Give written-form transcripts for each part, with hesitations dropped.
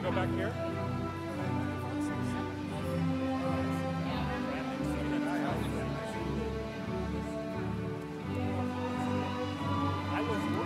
go back here? I was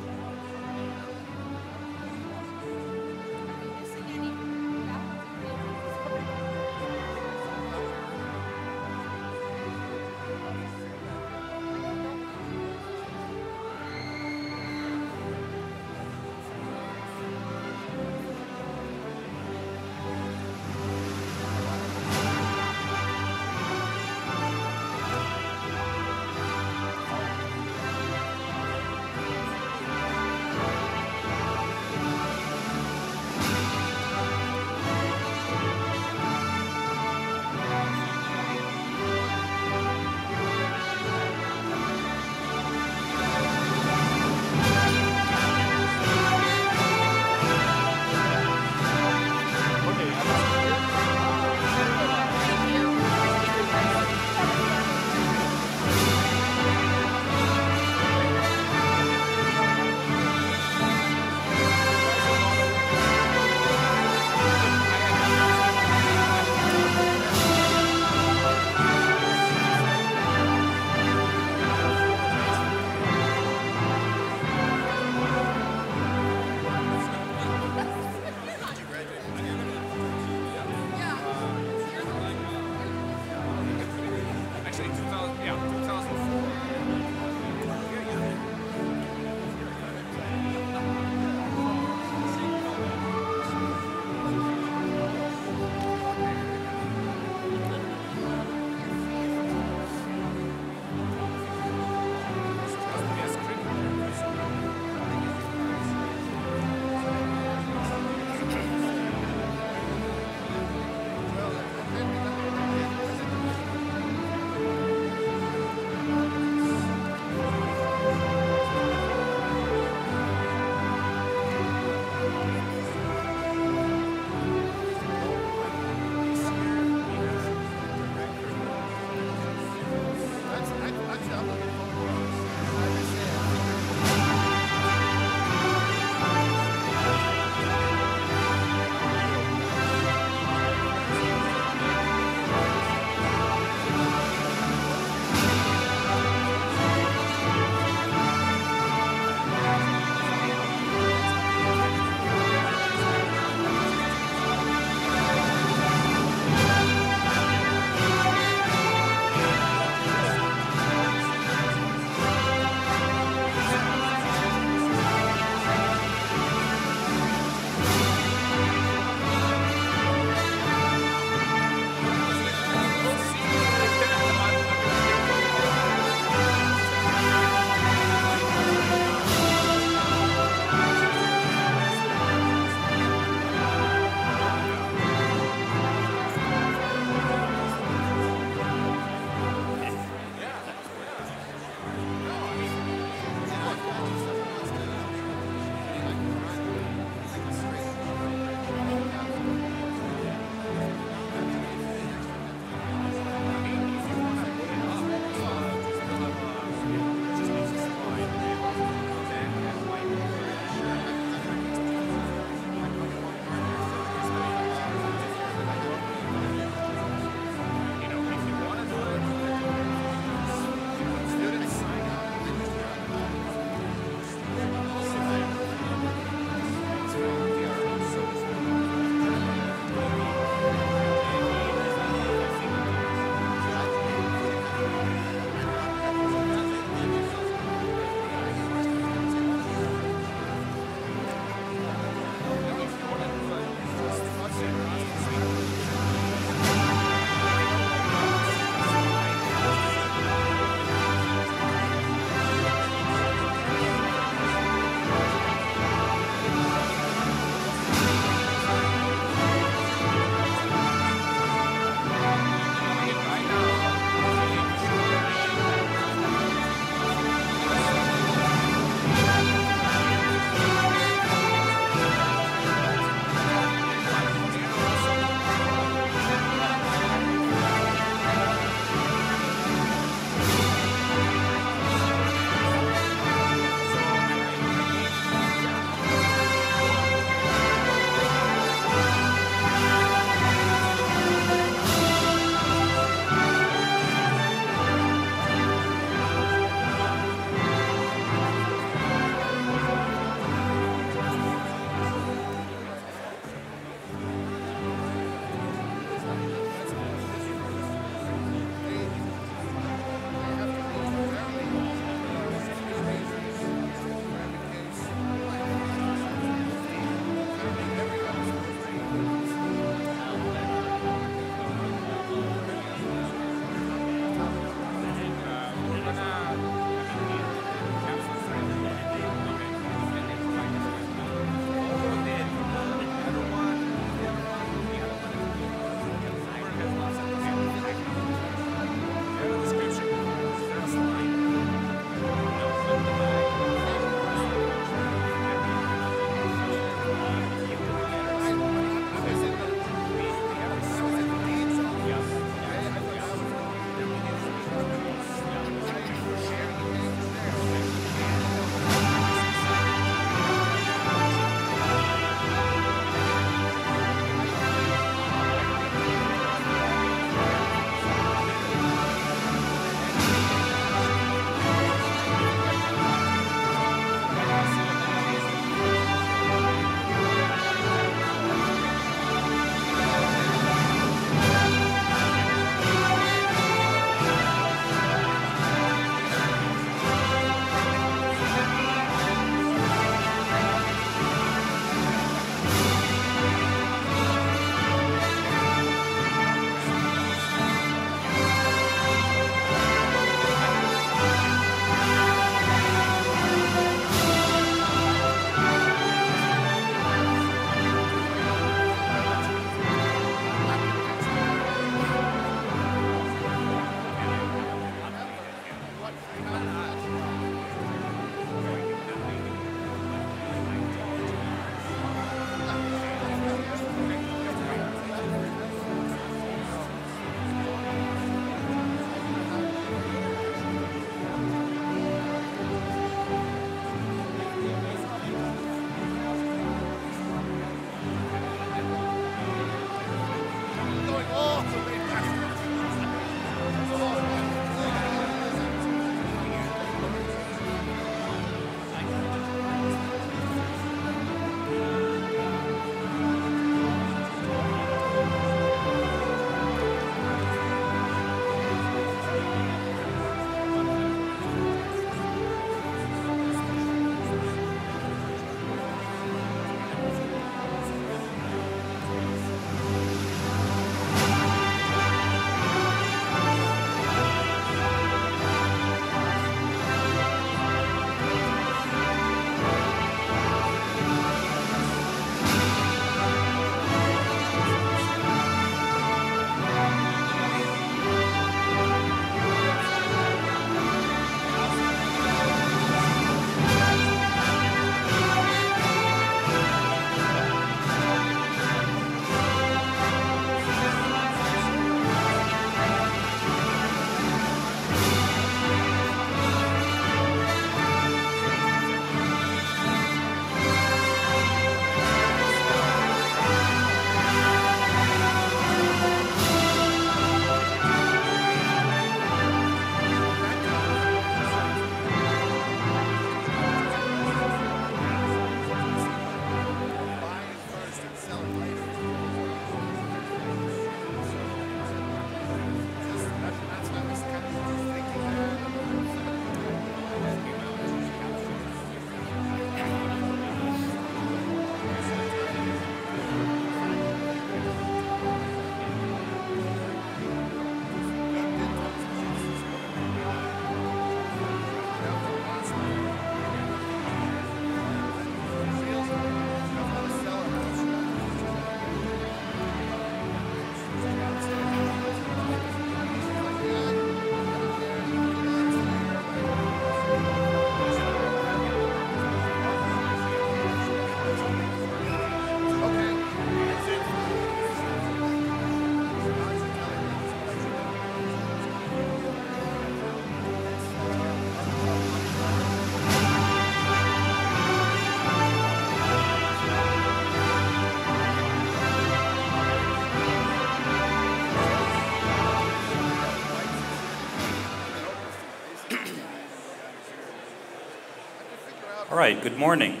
All right, good morning.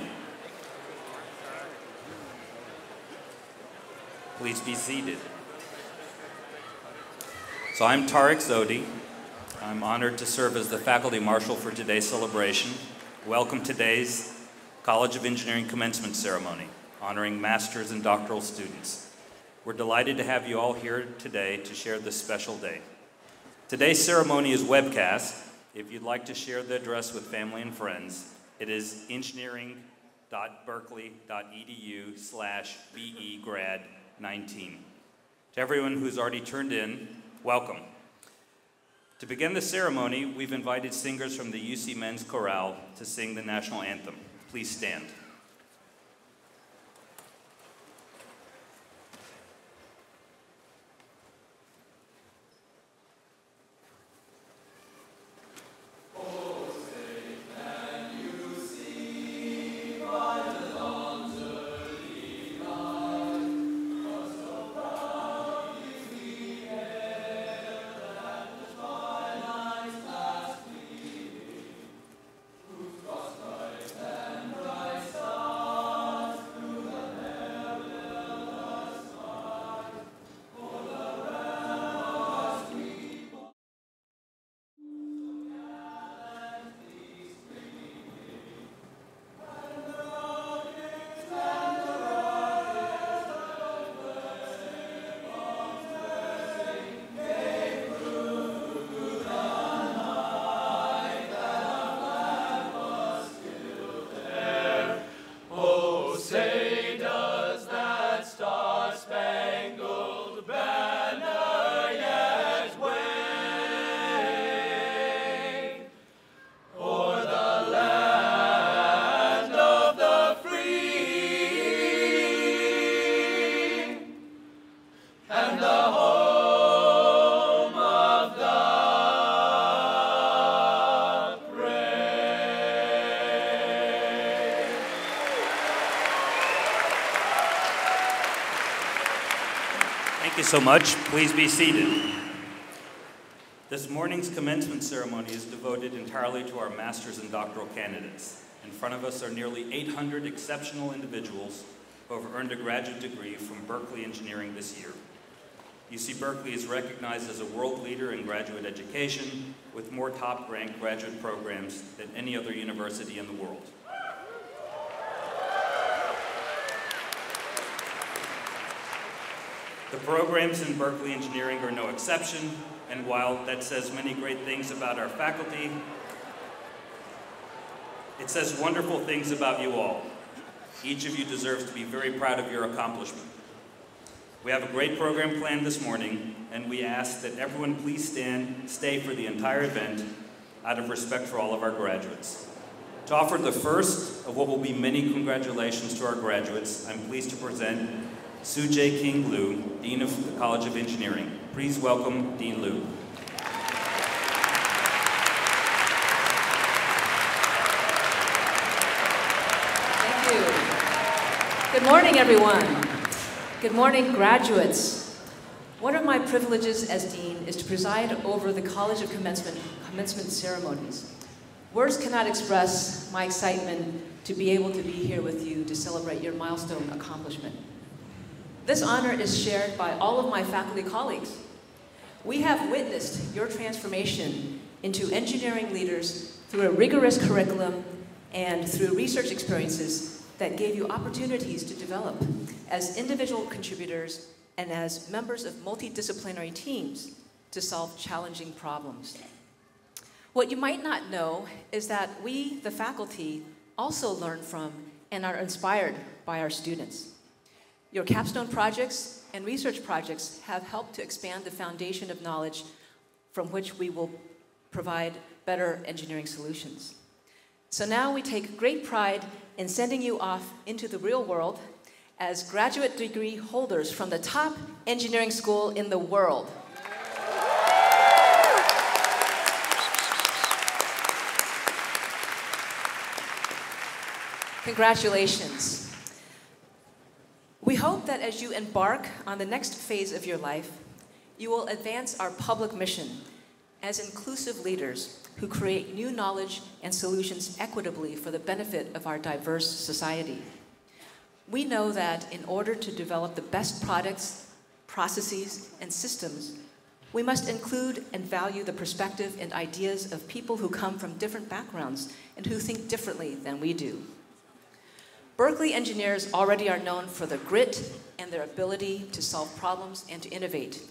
Please be seated. So I'm Tariq Zodi. I'm honored to serve as the faculty marshal for today's celebration. Welcome to today's College of Engineering commencement ceremony, honoring master's and doctoral students. We're delighted to have you all here today to share this special day. Today's ceremony is webcast. If you'd like to share the address with family and friends, it is engineering.berkeley.edu/BEgrad19. To everyone who's already turned in, welcome. To begin the ceremony, we've invited singers from the UC Men's Chorale to sing the national anthem. Please stand. Thank you so much. Please be seated. This morning's commencement ceremony is devoted entirely to our master's and doctoral candidates. In front of us are nearly 800 exceptional individuals who have earned a graduate degree from Berkeley Engineering this year. UC Berkeley is recognized as a world leader in graduate education with more top-ranked graduate programs than any other university in the world. The programs in Berkeley Engineering are no exception, and while that says many great things about our faculty, it says wonderful things about you all. Each of you deserves to be very proud of your accomplishment. We have a great program planned this morning, and we ask that everyone please stay for the entire event out of respect for all of our graduates. To offer the first of what will be many congratulations to our graduates, I'm pleased to present Tsu-Jae King Liu, Dean of the College of Engineering. Please welcome Dean Liu. Thank you. Good morning, everyone. Good morning, graduates. One of my privileges as Dean is to preside over the College of Commencement ceremonies. Words cannot express my excitement to be able to be here with you to celebrate your milestone accomplishment. This honor is shared by all of my faculty colleagues. We have witnessed your transformation into engineering leaders through a rigorous curriculum and through research experiences that gave you opportunities to develop as individual contributors and as members of multidisciplinary teams to solve challenging problems. What you might not know is that we, the faculty, also learn from and are inspired by our students. Your capstone projects and research projects have helped to expand the foundation of knowledge from which we will provide better engineering solutions. So now we take great pride in sending you off into the real world as graduate degree holders from the top engineering school in the world. Congratulations. We hope that as you embark on the next phase of your life, you will advance our public mission as inclusive leaders who create new knowledge and solutions equitably for the benefit of our diverse society. We know that in order to develop the best products, processes, and systems, we must include and value the perspective and ideas of people who come from different backgrounds and who think differently than we do. Berkeley engineers already are known for their grit and their ability to solve problems and to innovate.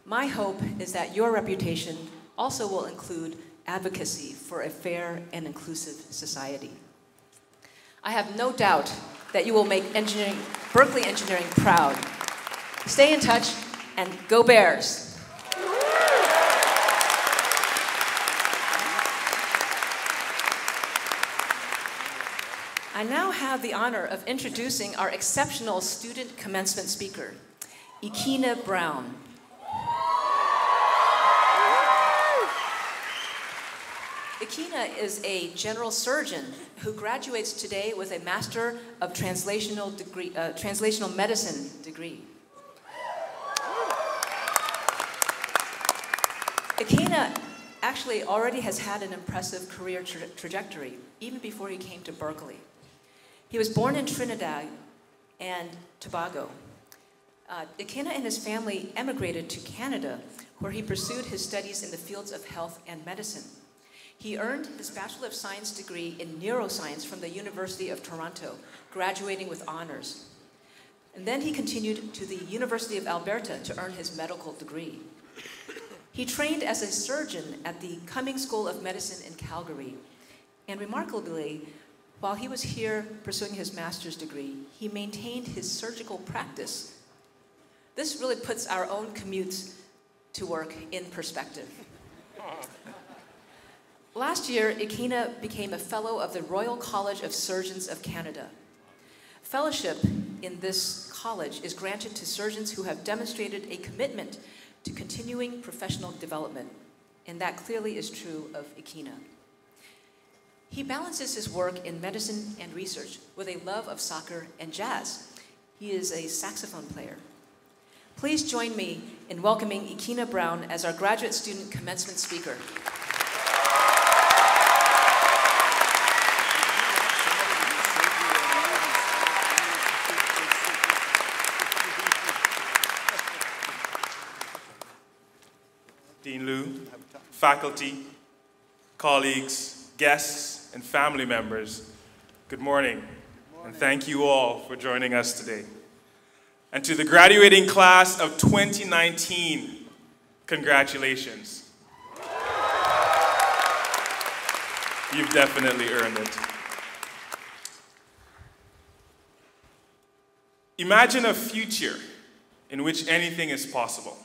My hope is that your reputation also will include advocacy for a fair and inclusive society. I have no doubt that you will make Berkeley Engineering proud. Stay in touch and go Bears! I now have the honor of introducing our exceptional student commencement speaker, Ikena Brown. Ikena is a general surgeon who graduates today with a Master of Translational Medicine degree. Ikena actually already has had an impressive career trajectory, even before he came to Berkeley. He was born in Trinidad and Tobago. Ikena and his family emigrated to Canada, where he pursued his studies in the fields of health and medicine. He earned his Bachelor of Science degree in neuroscience from the University of Toronto, graduating with honors. And then he continued to the University of Alberta to earn his medical degree. He trained as a surgeon at the Cummings School of Medicine in Calgary. And remarkably, while he was here pursuing his master's degree, he maintained his surgical practice. This really puts our own commutes to work in perspective. Last year, Ikena became a fellow of the Royal College of Surgeons of Canada. Fellowship in this college is granted to surgeons who have demonstrated a commitment to continuing professional development, and that clearly is true of Ikena. He balances his work in medicine and research with a love of soccer and jazz. He is a saxophone player. Please join me in welcoming Ikena Brown as our graduate student commencement speaker. Dean Liu, faculty, colleagues, guests, and family members, good morning, and thank you all for joining us today. And to the graduating class of 2019, congratulations. You've definitely earned it. Imagine a future in which anything is possible.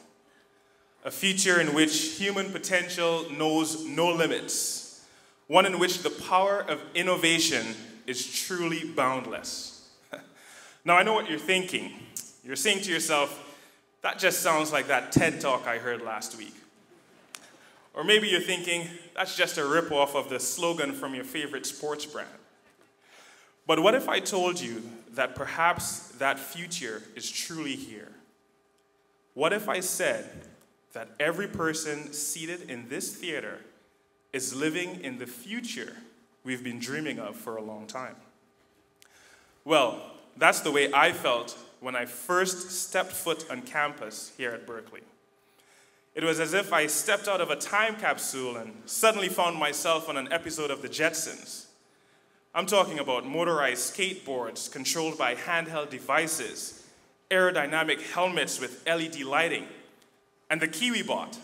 A future in which human potential knows no limits. One in which the power of innovation is truly boundless. Now I know what you're thinking. You're saying to yourself, that just sounds like that TED Talk I heard last week. Or maybe you're thinking, that's just a ripoff of the slogan from your favorite sports brand. But what if I told you that perhaps that future is truly here? What if I said that every person seated in this theater is living in the future we've been dreaming of for a long time? Well, that's the way I felt when I first stepped foot on campus here at Berkeley. It was as if I stepped out of a time capsule and suddenly found myself on an episode of The Jetsons. I'm talking about motorized skateboards controlled by handheld devices, aerodynamic helmets with LED lighting, and the KiwiBot.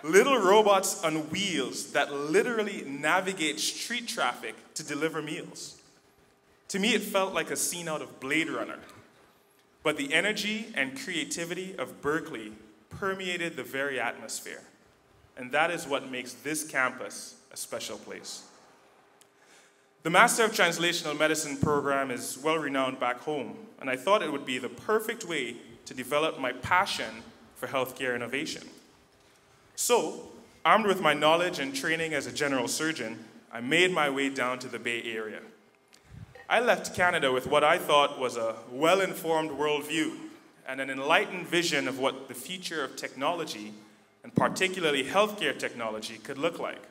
Little robots on wheels that literally navigate street traffic to deliver meals. To me, it felt like a scene out of Blade Runner. But the energy and creativity of Berkeley permeated the very atmosphere. And that is what makes this campus a special place. The Master of Translational Medicine program is well renowned back home, and I thought it would be the perfect way to develop my passion for healthcare innovation. So, armed with my knowledge and training as a general surgeon, I made my way down to the Bay Area. I left Canada with what I thought was a well-informed worldview and an enlightened vision of what the future of technology and particularly healthcare technology, could look like.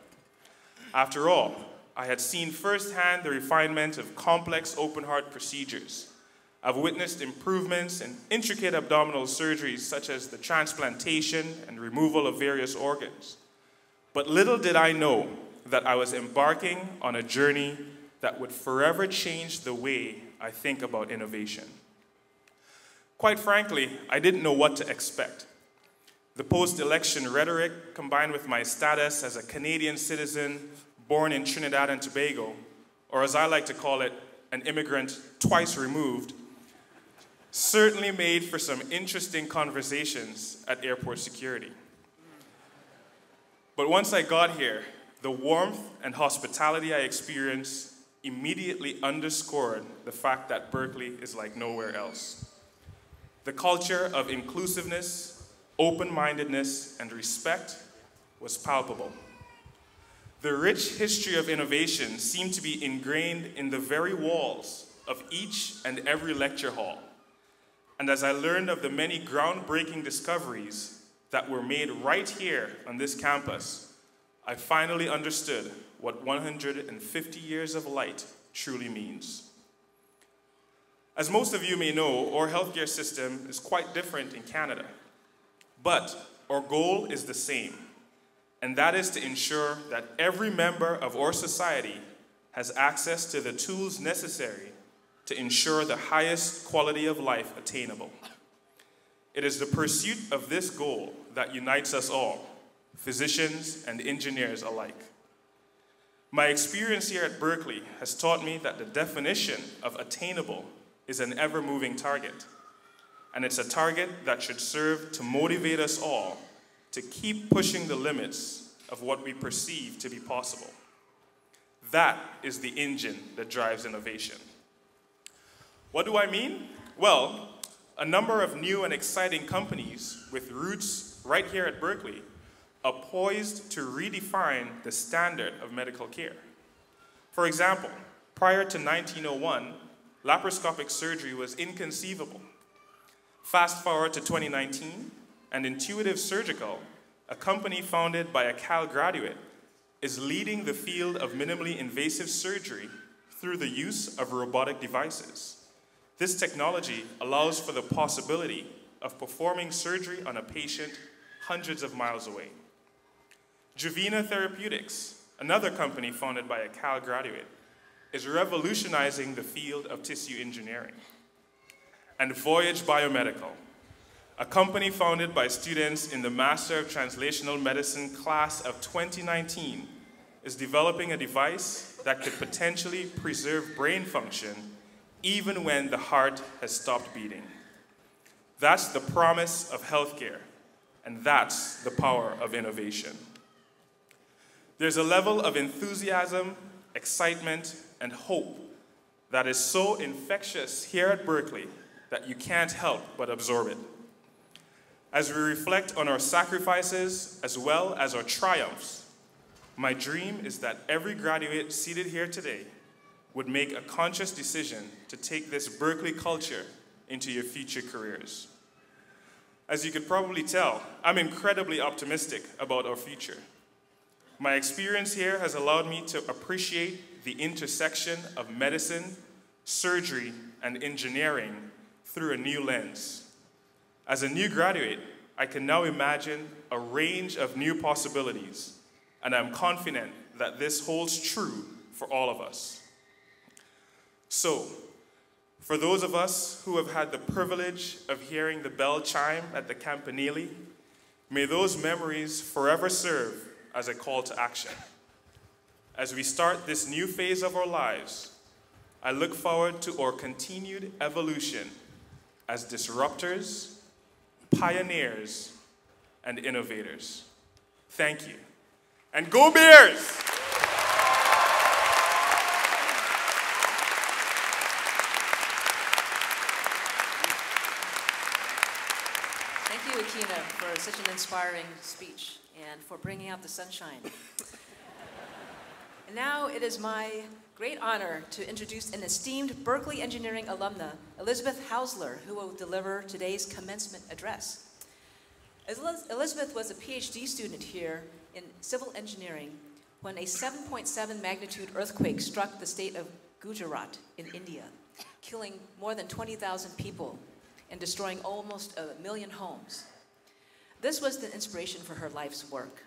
After all, I had seen firsthand the refinement of complex open-heart procedures. I've witnessed improvements in intricate abdominal surgeries such as the transplantation and removal of various organs. But little did I know that I was embarking on a journey that would forever change the way I think about innovation. Quite frankly, I didn't know what to expect. The post-election rhetoric, combined with my status as a Canadian citizen born in Trinidad and Tobago, or as I like to call it, an immigrant twice removed, certainly made for some interesting conversations at airport security. But once I got here, the warmth and hospitality I experienced immediately underscored the fact that Berkeley is like nowhere else. The culture of inclusiveness, open-mindedness, and respect was palpable. The rich history of innovation seemed to be ingrained in the very walls of each and every lecture hall. And as I learned of the many groundbreaking discoveries that were made right here on this campus, I finally understood what 150 years of light truly means. As most of you may know, our healthcare system is quite different in Canada, but our goal is the same, and that is to ensure that every member of our society has access to the tools necessary to ensure the highest quality of life attainable. It is the pursuit of this goal that unites us all, physicians and engineers alike. My experience here at Berkeley has taught me that the definition of attainable is an ever-moving target, and it's a target that should serve to motivate us all to keep pushing the limits of what we perceive to be possible. That is the engine that drives innovation. What do I mean? Well, a number of new and exciting companies with roots right here at Berkeley are poised to redefine the standard of medical care. For example, prior to 1901, laparoscopic surgery was inconceivable. Fast forward to 2019, and Intuitive Surgical, a company founded by a Cal graduate, is leading the field of minimally invasive surgery through the use of robotic devices. This technology allows for the possibility of performing surgery on a patient hundreds of miles away. Juvena Therapeutics, another company founded by a Cal graduate, is revolutionizing the field of tissue engineering. And Voyage Biomedical, a company founded by students in the Master of Translational Medicine class of 2019, is developing a device that could potentially preserve brain function even when the heart has stopped beating. That's the promise of healthcare, and that's the power of innovation. There's a level of enthusiasm, excitement, and hope that is so infectious here at Berkeley that you can't help but absorb it. As we reflect on our sacrifices as well as our triumphs, my dream is that every graduate seated here today would make a conscious decision to take this Berkeley culture into your future careers. As you could probably tell, I'm incredibly optimistic about our future. My experience here has allowed me to appreciate the intersection of medicine, surgery, and engineering through a new lens. As a new graduate, I can now imagine a range of new possibilities, and I'm confident that this holds true for all of us. So, for those of us who have had the privilege of hearing the bell chime at the Campanile, may those memories forever serve as a call to action. As we start this new phase of our lives, I look forward to our continued evolution as disruptors, pioneers, and innovators. Thank you. And go Bears! Thank you, Akina, for such an inspiring speech and for bringing out the sunshine. And now it is my great honor to introduce an esteemed Berkeley Engineering alumna, Elizabeth Hausler, who will deliver today's commencement address. Elizabeth was a PhD student here in civil engineering when a 7.7 magnitude earthquake struck the state of Gujarat in India, killing more than 20,000 people and destroying almost 1 million homes. This was the inspiration for her life's work.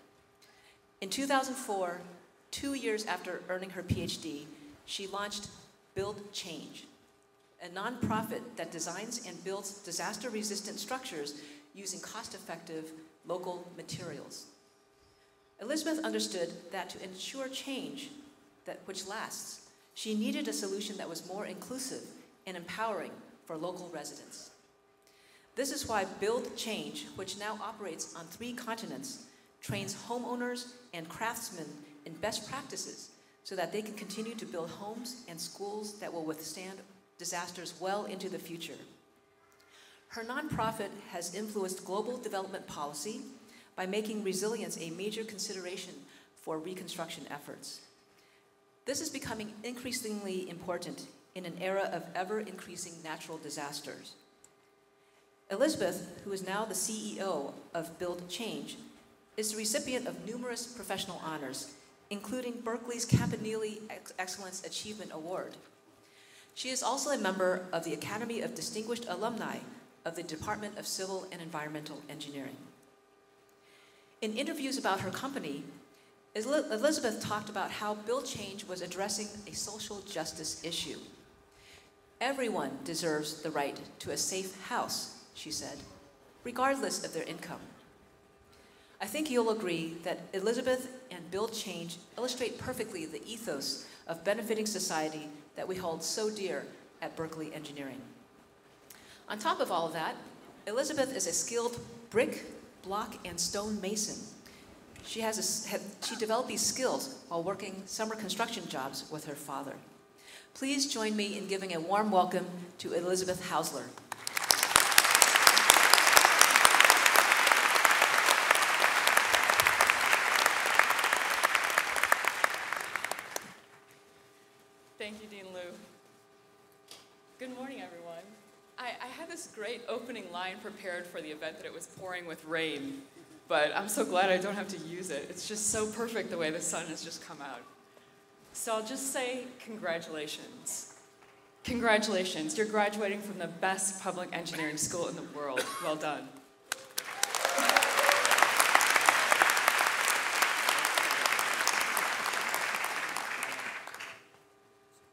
In 2004, 2 years after earning her PhD, she launched Build Change, a nonprofit that designs and builds disaster-resistant structures using cost-effective local materials. Elizabeth understood that to ensure change which lasts, she needed a solution that was more inclusive and empowering for local residents. This is why Build Change, which now operates on 3 continents, trains homeowners and craftsmen in best practices so that they can continue to build homes and schools that will withstand disasters well into the future. Her nonprofit has influenced global development policy by making resilience a major consideration for reconstruction efforts. This is becoming increasingly important in an era of ever-increasing natural disasters. Elizabeth, who is now the CEO of Build Change, is the recipient of numerous professional honors, including Berkeley's Campanile Excellence Achievement Award. She is also a member of the Academy of Distinguished Alumni of the Department of Civil and Environmental Engineering. In interviews about her company, Elizabeth talked about how Build Change was addressing a social justice issue. Everyone deserves the right to a safe house, she said, regardless of their income. I think you'll agree that Elizabeth and Build Change illustrate perfectly the ethos of benefiting society that we hold so dear at Berkeley Engineering. On top of all of that, Elizabeth is a skilled brick, block, and stone mason. She developed these skills while working summer construction jobs with her father. Please join me in giving a warm welcome to Elizabeth Hausler. Thank you, Dean Liu. Good morning, everyone. I had this great opening line prepared for the event that it was pouring with rain, but I'm so glad I don't have to use it. It's just so perfect the way the sun has just come out. So I'll just say congratulations. Congratulations, you're graduating from the best public engineering school in the world. Well done.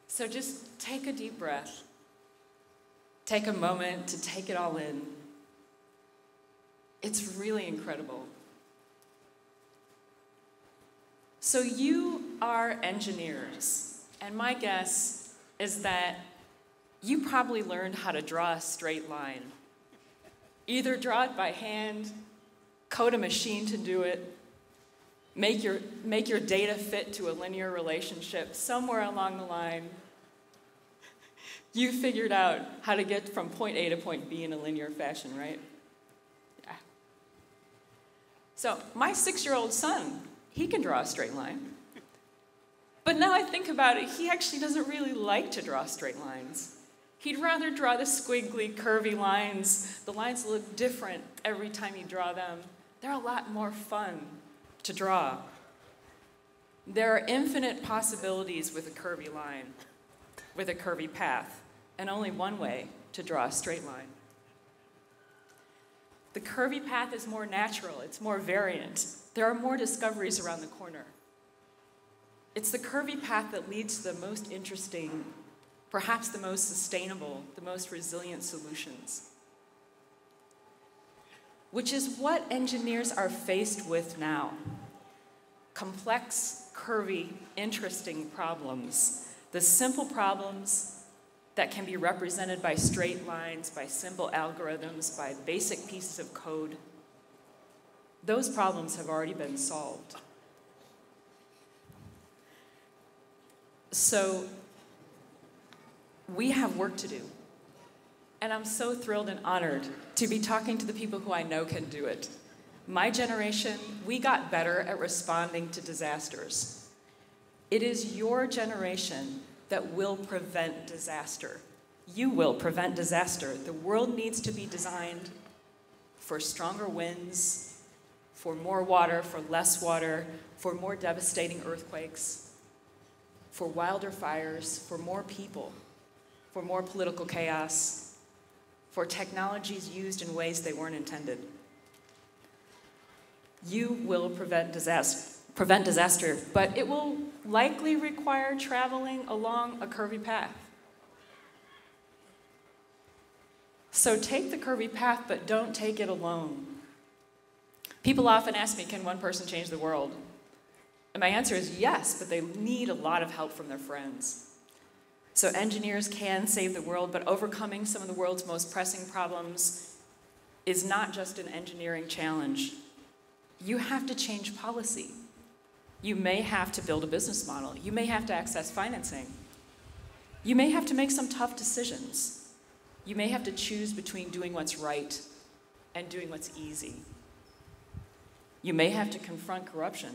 So just take a deep breath. Take a moment to take it all in. It's really incredible. So you are engineers, and my guess is that you probably learned how to draw a straight line. Either draw it by hand, code a machine to do it, make your data fit to a linear relationship. Somewhere along the line, you figured out how to get from point A to point B in a linear fashion, right? Yeah. So my 6-year-old son, he can draw a straight line. But now I think about it, he actually doesn't really like to draw straight lines. He'd rather draw the squiggly, curvy lines. The lines look different every time you draw them. They're a lot more fun to draw. There are infinite possibilities with a curvy line, with a curvy path, and only one way to draw a straight line. The curvy path is more natural, it's more variant. There are more discoveries around the corner. It's the curvy path that leads to the most interesting, perhaps the most sustainable, the most resilient solutions. Which is what engineers are faced with now. Complex, curvy, interesting problems. The simple problems that can be represented by straight lines, by simple algorithms, by basic pieces of code. Those problems have already been solved. So we have work to do. And I'm so thrilled and honored to be talking to the people who I know can do it. My generation, we got better at responding to disasters. It is your generation that will prevent disaster. You will prevent disaster. The world needs to be designed for stronger winds, for more water, for less water, for more devastating earthquakes, for wilder fires, for more people, for more political chaos, for technologies used in ways they weren't intended. You will prevent disaster, but it will likely require traveling along a curvy path. So take the curvy path, but don't take it alone. People often ask me, can one person change the world? And my answer is yes, but they need a lot of help from their friends. So engineers can save the world, but overcoming some of the world's most pressing problems is not just an engineering challenge. You have to change policy. You may have to build a business model. You may have to access financing. You may have to make some tough decisions. You may have to choose between doing what's right and doing what's easy. You may have to confront corruption.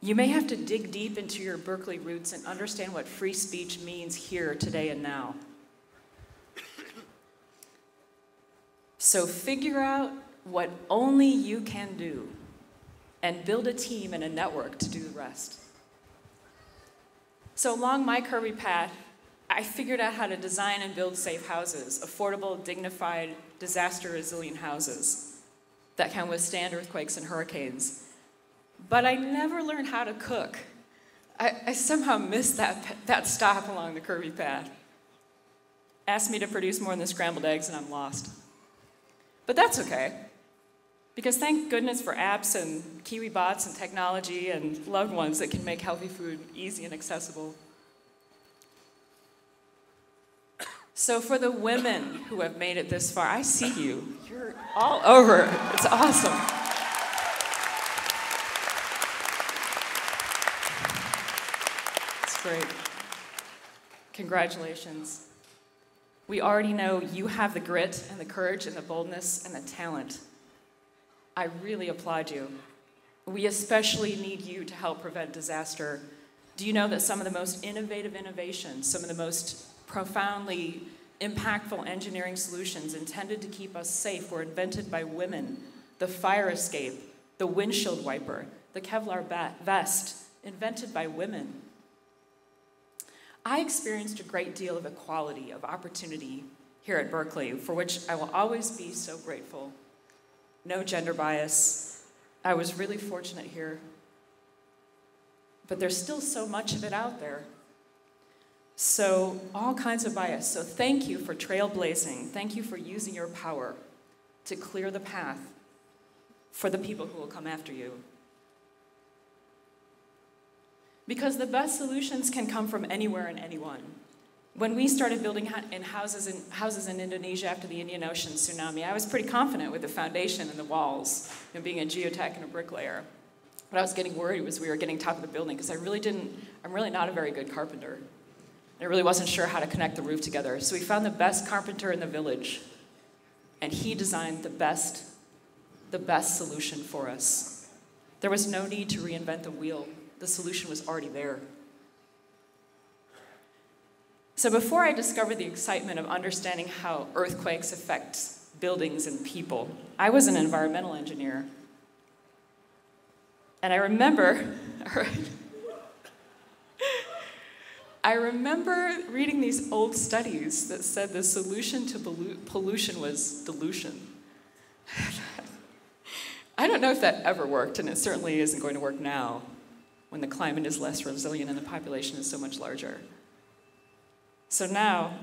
You may have to dig deep into your Berkeley roots and understand what free speech means here, today, and now. So figure out what only you can do and build a team and a network to do the rest. So along my curvy path, I figured out how to design and build safe houses, affordable, dignified, disaster-resilient houses that can withstand earthquakes and hurricanes. But I never learned how to cook. I somehow missed that stop along the curvy path. Asked me to produce more than scrambled eggs and I'm lost. But that's okay, because thank goodness for apps and KiwiBots and technology and loved ones that can make healthy food easy and accessible. So for the women who have made it this far, I see you. You're all over. It's awesome. It's great. Congratulations. We already know you have the grit and the courage and the boldness and the talent. I really applaud you. We especially need you to help prevent disaster. Do you know that some of the most innovative innovations, some of the most profoundly impactful engineering solutions intended to keep us safe were invented by women? The fire escape, the windshield wiper, the Kevlar vest, invented by women. I experienced a great deal of equality, of opportunity here at Berkeley, for which I will always be so grateful. No gender bias. I was really fortunate here. But there's still so much of it out there. So all kinds of bias. So thank you for trailblazing. Thank you for using your power to clear the path for the people who will come after you. Because the best solutions can come from anywhere and anyone. When we started building houses in Indonesia after the Indian Ocean tsunami, I was pretty confident with the foundation and the walls, being a geotech and a bricklayer. What I was getting worried was we were getting top of the building because I'm really not a very good carpenter. I really wasn't sure how to connect the roof together. So we found the best carpenter in the village, and he designed the best solution for us. There was no need to reinvent the wheel. The solution was already there. So before I discovered the excitement of understanding how earthquakes affect buildings and people, I was an environmental engineer. And I remember reading these old studies that said the solution to pollution was dilution. I don't know if that ever worked, and it certainly isn't going to work now, when the climate is less resilient and the population is so much larger. So now,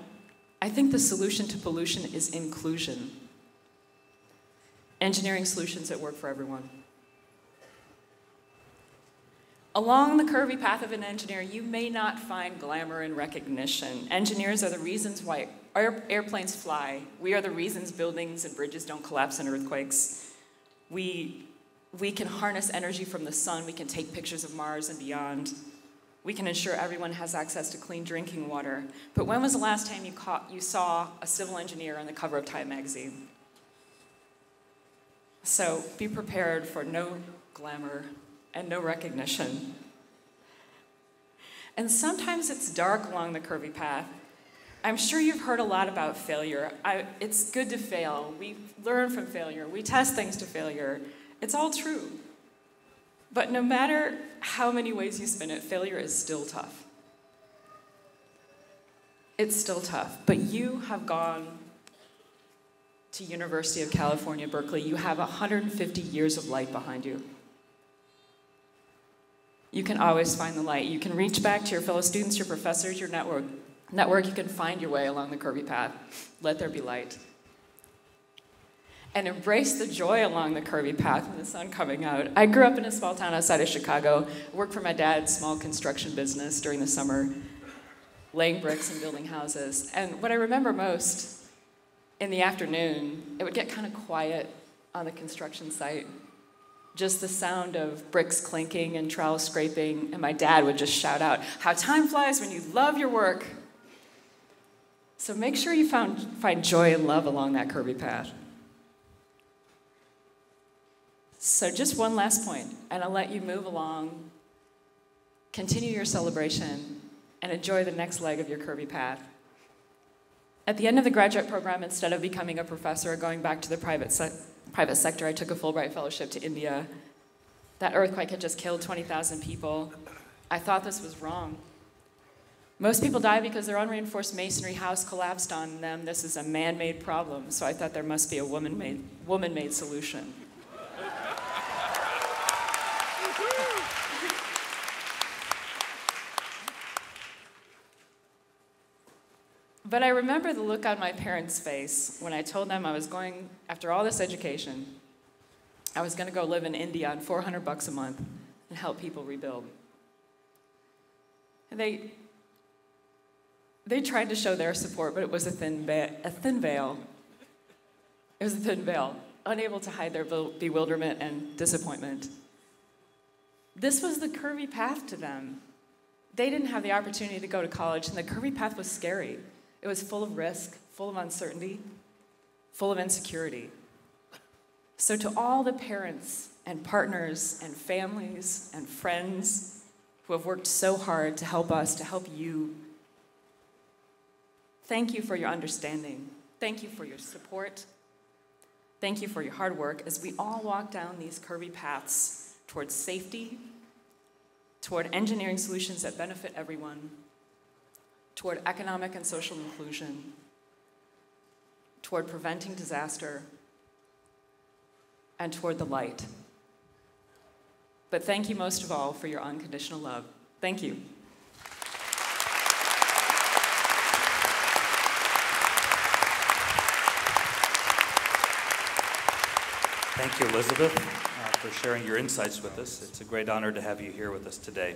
I think the solution to pollution is inclusion. Engineering solutions that work for everyone. Along the curvy path of an engineer, you may not find glamour and recognition. Engineers are the reasons why airplanes fly. We are the reasons buildings and bridges don't collapse in earthquakes. We can harness energy from the sun. We can take pictures of Mars and beyond. We can ensure everyone has access to clean drinking water. But when was the last time you saw a civil engineer on the cover of Time magazine? So be prepared for no glamour and no recognition. And sometimes it's dark along the curvy path. I'm sure you've heard a lot about failure. It's good to fail. We learn from failure. We test things to failure. It's all true. But no matter how many ways you spin it, failure is still tough. It's still tough. But you have gone to University of California, Berkeley. You have 150 years of light behind you. You can always find the light. You can reach back to your fellow students, your professors, your network. You can find your way along the curvy path. Let there be light. And embrace the joy along the curvy path and the sun coming out. I grew up in a small town outside of Chicago. I worked for my dad's small construction business during the summer, laying bricks and building houses. And what I remember most, in the afternoon, it would get kind of quiet on the construction site. Just the sound of bricks clinking and trowel scraping, and my dad would just shout out, "How time flies when you love your work." So make sure you find joy and love along that curvy path. So just one last point, and I'll let you move along, continue your celebration, and enjoy the next leg of your curvy path. At the end of the graduate program, instead of becoming a professor or going back to the private sector, I took a Fulbright fellowship to India. That earthquake had just killed 20,000 people. I thought this was wrong. Most people die because their unreinforced masonry house collapsed on them. This is a man-made problem, so I thought there must be a woman-made solution. But I remember the look on my parents' face when I told them I was going, after all this education, I was going to go live in India on $400 a month and help people rebuild. And they tried to show their support, but it was a thin veil. It was a thin veil, unable to hide their bewilderment and disappointment. This was the curvy path to them. They didn't have the opportunity to go to college, and the curvy path was scary. It was full of risk, full of uncertainty, full of insecurity. So to all the parents and partners and families and friends who have worked so hard to help us, to help you, thank you for your understanding. Thank you for your support. Thank you for your hard work as we all walk down these curvy paths towards safety, toward engineering solutions that benefit everyone, toward economic and social inclusion, toward preventing disaster, and toward the light. But thank you most of all for your unconditional love. Thank you. Thank you, Elizabeth, for sharing your insights with us. It's a great honor to have you here with us today.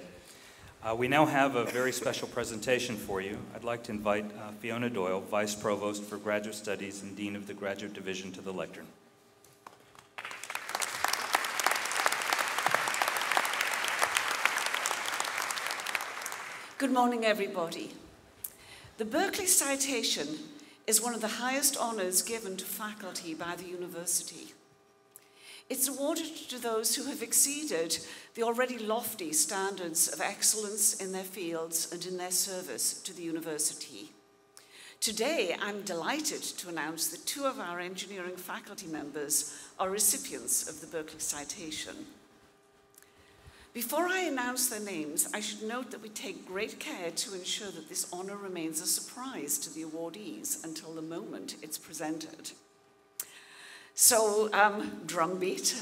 We now have a very special presentation for you. I'd like to invite Fiona Doyle, Vice Provost for Graduate Studies and Dean of the Graduate Division, to the lectern. Good morning, everybody. The Berkeley Citation is one of the highest honors given to faculty by the university. It's awarded to those who have exceeded the already lofty standards of excellence in their fields and in their service to the university. Today, I'm delighted to announce that two of our engineering faculty members are recipients of the Berkeley Citation. Before I announce their names, I should note that we take great care to ensure that this honor remains a surprise to the awardees until the moment it's presented. So, drumbeat,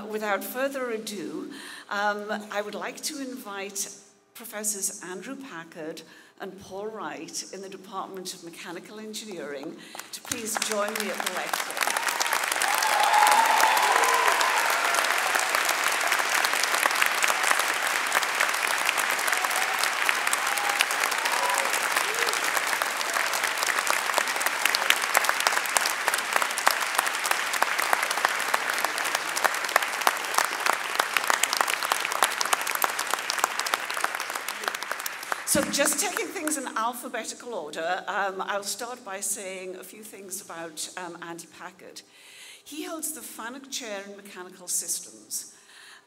without further ado, I would like to invite Professors Andrew Packard and Paul Wright in the Department of Mechanical Engineering to please join me at the lectern. So just taking things in alphabetical order, I'll start by saying a few things about Andy Packard. He holds the Fanuc Chair in Mechanical Systems,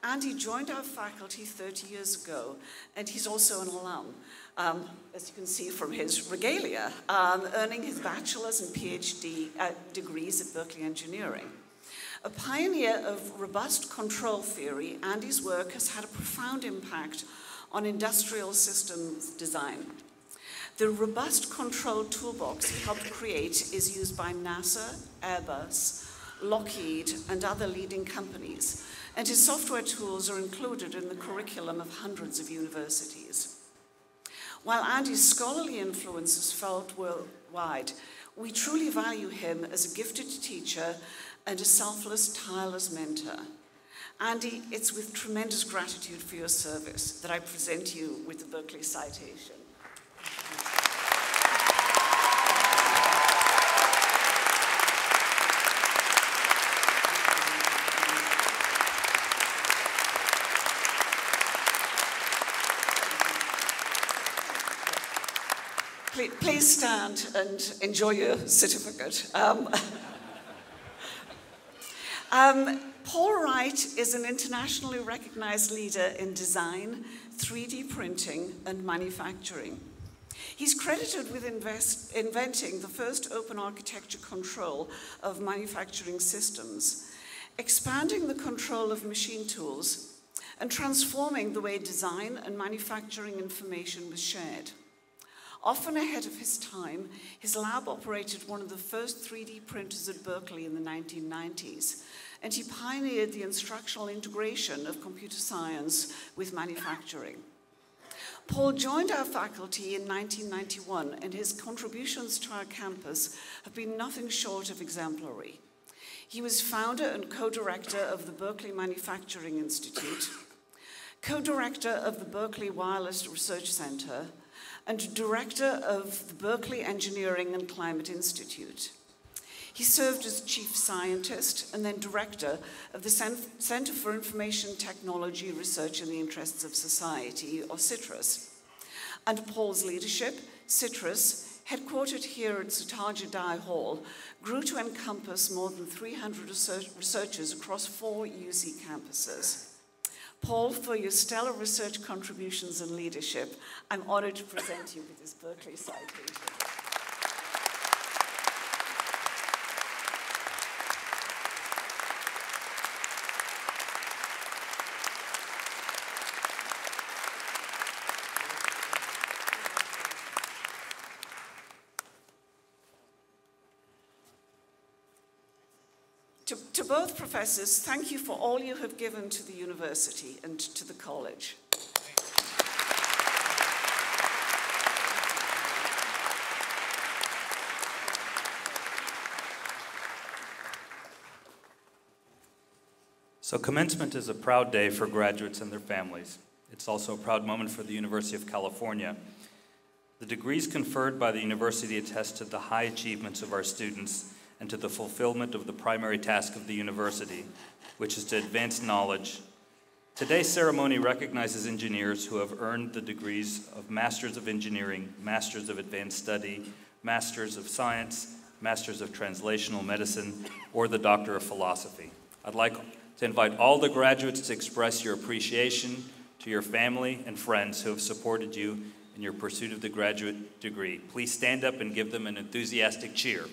Andy joined our faculty 30 years ago, and he's also an alum, as you can see from his regalia, earning his bachelor's and PhD degrees at Berkeley Engineering. A pioneer of robust control theory, Andy's work has had a profound impact on industrial systems design. The robust control toolbox he helped create is used by NASA, Airbus, Lockheed, and other leading companies, and his software tools are included in the curriculum of hundreds of universities. While Andy's scholarly influence is felt worldwide, we truly value him as a gifted teacher and a selfless, tireless mentor. Andy, it's with tremendous gratitude for your service that I present you with the Berkeley Citation. Please stand and enjoy your certificate. Paul Wright is an internationally recognized leader in design, 3D printing, and manufacturing. He's credited with inventing the first open architecture control of manufacturing systems, expanding the control of machine tools, and transforming the way design and manufacturing information was shared. Often ahead of his time, his lab operated one of the first 3D printers at Berkeley in the 1990s, and he pioneered the instructional integration of computer science with manufacturing. Paul joined our faculty in 1991, and his contributions to our campus have been nothing short of exemplary. He was founder and co-director of the Berkeley Manufacturing Institute, co-director of the Berkeley Wireless Research Center, and director of the Berkeley Engineering and Climate Institute. He served as chief scientist and then director of the Center for Information Technology Research in the Interests of Society, or CITRIS. Under Paul's leadership, CITRIS, headquartered here at Sutaja Dye Hall, grew to encompass more than 300 researchers across 4 UC campuses. Paul, for your stellar research contributions and leadership, I'm honored to present you with this Berkeley Citation. To both professors, thank you for all you have given to the university and to the college. So commencement is a proud day for graduates and their families. It's also a proud moment for the University of California. The degrees conferred by the university attest to the high achievements of our students and to the fulfillment of the primary task of the university, which is to advance knowledge. Today's ceremony recognizes engineers who have earned the degrees of Masters of Engineering, Masters of Advanced Study, Masters of Science, Masters of Translational Medicine, or the Doctor of Philosophy. I'd like to invite all the graduates to express your appreciation to your family and friends who have supported you in your pursuit of the graduate degree. Please stand up and give them an enthusiastic cheer.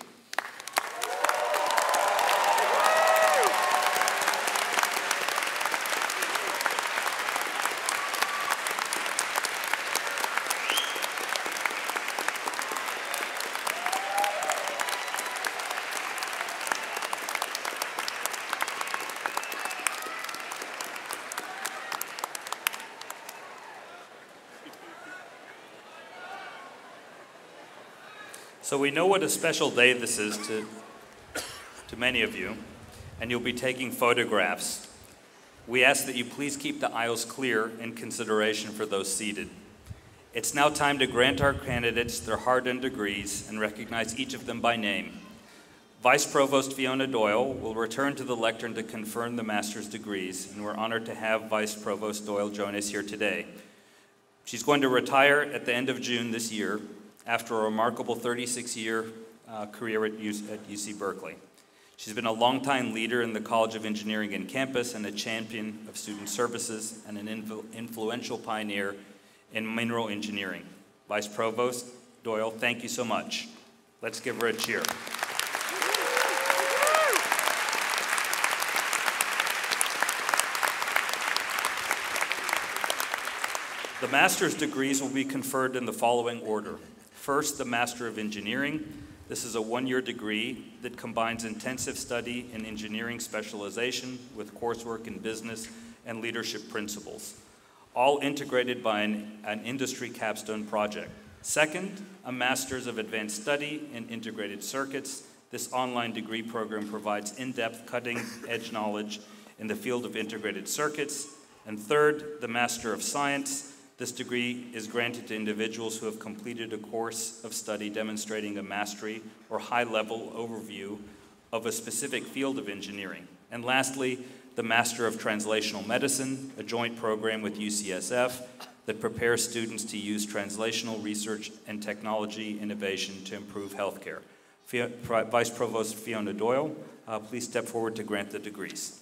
So we know what a special day this is to many of you, and you'll be taking photographs. We ask that you please keep the aisles clear in consideration for those seated. It's now time to grant our candidates their hard-earned degrees and recognize each of them by name. Vice Provost Fiona Doyle will return to the lectern to confirm the master's degrees, and we're honored to have Vice Provost Doyle join us here today. She's going to retire at the end of June this year, after a remarkable 36-year career at UC Berkeley. She's been a longtime leader in the College of Engineering and campus and a champion of student services and an influential pioneer in mineral engineering. Vice Provost Doyle, thank you so much. Let's give her a cheer. The master's degrees will be conferred in the following order. First, the Master of Engineering. This is a one-year degree that combines intensive study in engineering specialization with coursework in business and leadership principles, all integrated by an industry capstone project. Second, a Master's of Advanced Study in Integrated Circuits. This online degree program provides in-depth, cutting-edge knowledge in the field of integrated circuits. And third, the Master of Science. This degree is granted to individuals who have completed a course of study demonstrating a mastery or high-level overview of a specific field of engineering. And lastly, the Master of Translational Medicine, a joint program with UCSF that prepares students to use translational research and technology innovation to improve healthcare. Vice Provost Fiona Doyle, please step forward to grant the degrees.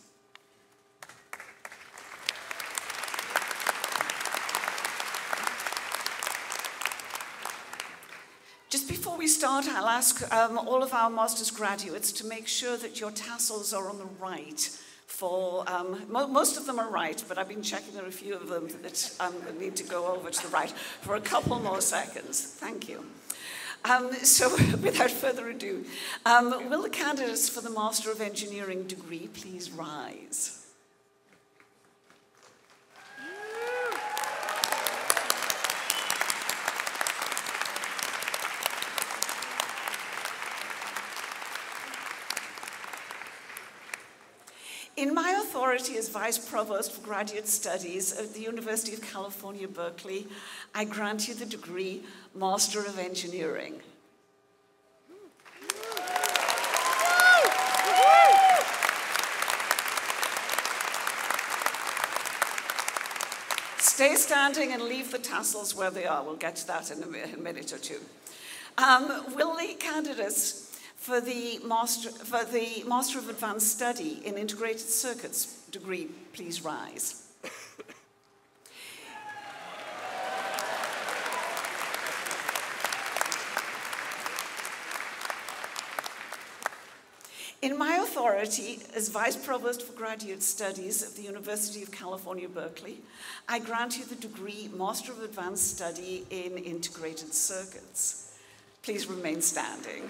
Just before we start, I'll ask all of our master's graduates to make sure that your tassels are on the right. For most of them are right, but I've been checking there are a few of them that need to go over to the right for a couple more seconds. Thank you. So without further ado, will the candidates for the Master of Engineering degree please rise? In my authority as Vice Provost for Graduate Studies at the University of California, Berkeley, I grant you the degree Master of Engineering. Stay standing and leave the tassels where they are. We'll get to that in a minute or two. Will the candidates for the Master of Advanced Study in Integrated Circuits degree please rise? In my authority as Vice Provost for Graduate Studies at the University of California, Berkeley, I grant you the degree Master of Advanced Study in Integrated Circuits. Please remain standing.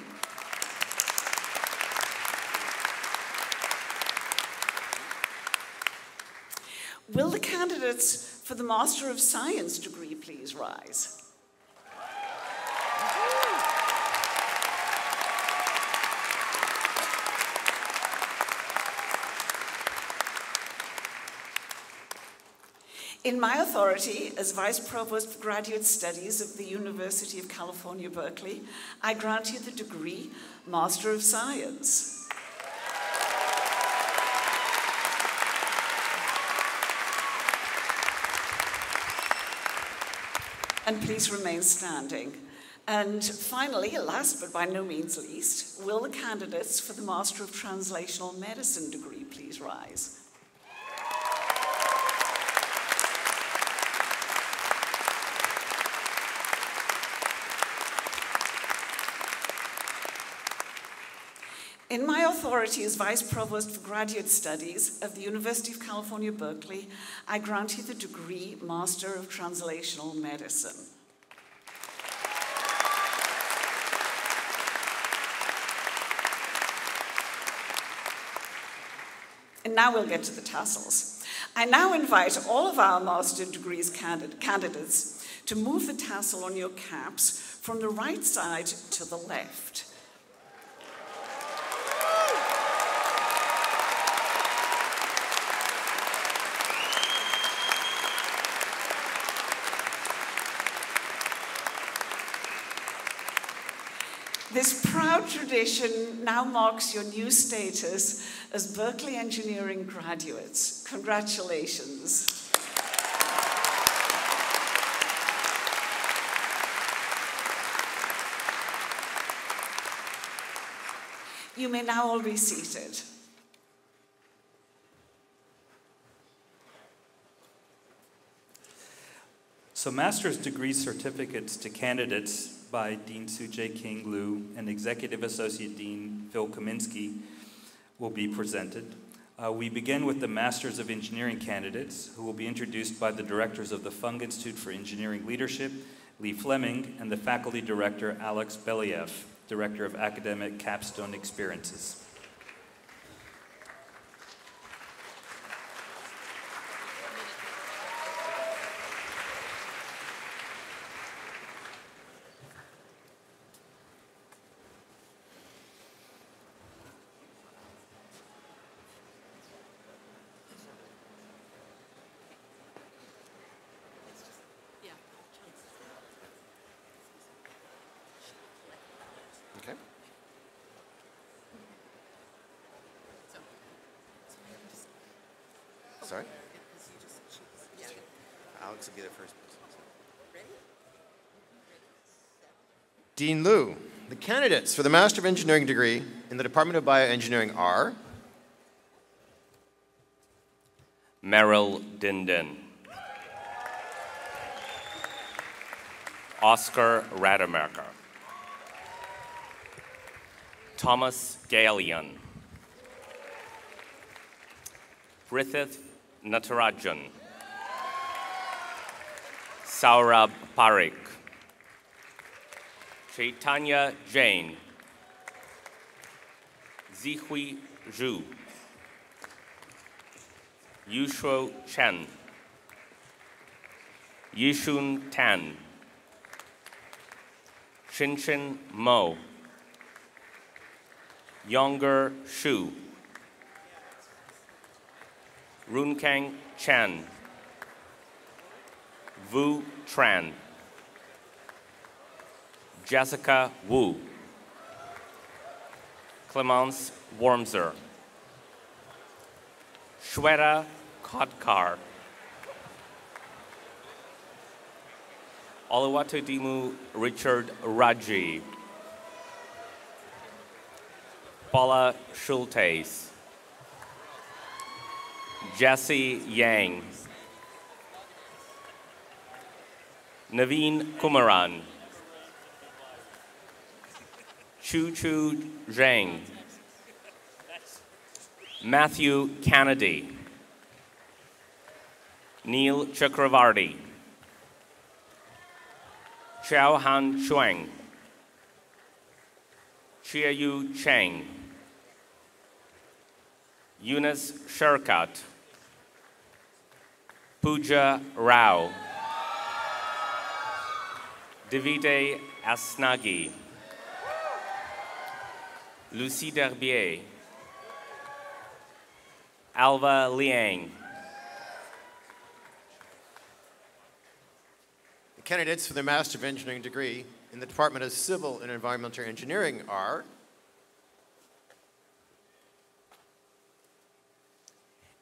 Will the candidates for the Master of Science degree please rise? In my authority as Vice Provost for Graduate Studies of the University of California, Berkeley, I grant you the degree Master of Science. And please remain standing. And finally, last but by no means least, will the candidates for the Master of Translational Medicine degree please rise? In my authority as Vice Provost for Graduate Studies of the University of California, Berkeley, I grant you the degree Master of Translational Medicine. And now we'll get to the tassels. I now invite all of our master degrees candidates to move the tassel on your caps from the right side to the left. This proud tradition now marks your new status as Berkeley Engineering graduates. Congratulations. You may now all be seated. So master's degree certificates to candidates by Dean Tsu-Jae King Liu and Executive Associate Dean Phil Kaminsky will be presented. We begin with the Masters of Engineering candidates, who will be introduced by the directors of the Fung Institute for Engineering Leadership, Lee Fleming, and the faculty director, Alex Believ, Director of Academic Capstone Experiences. Okay. Sorry? Alex will be the first. Dean Liu, the candidates for the Master of Engineering degree in the Department of Bioengineering are Meryl Dinden, Oscar Rademacher, Thomas Galian, Prithith Natarajan, Saurabh Parikh, Chaitanya Jain, Zihui Zhu, Yushuo Chen, Yishun Tan, Shinshin Mo, Younger Shu, Runkang Chen, Vu Tran, Jessica Wu, Clemence Wormser, Shweta Kotkar, Oluwatodimu Richard Raji, Paula Schultes, Jesse Yang, Naveen Kumaran, Chu Chu Zhang, Matthew Kennedy, Neil Chakravarti, Xiao Han Shuang, Chiayu Cheng, Eunice Sherkat, Pooja Rao, Davide Asnagi, Lucie Derbier, Alva Liang. the candidates for the Master of Engineering degree in the Department of Civil and Environmental Engineering are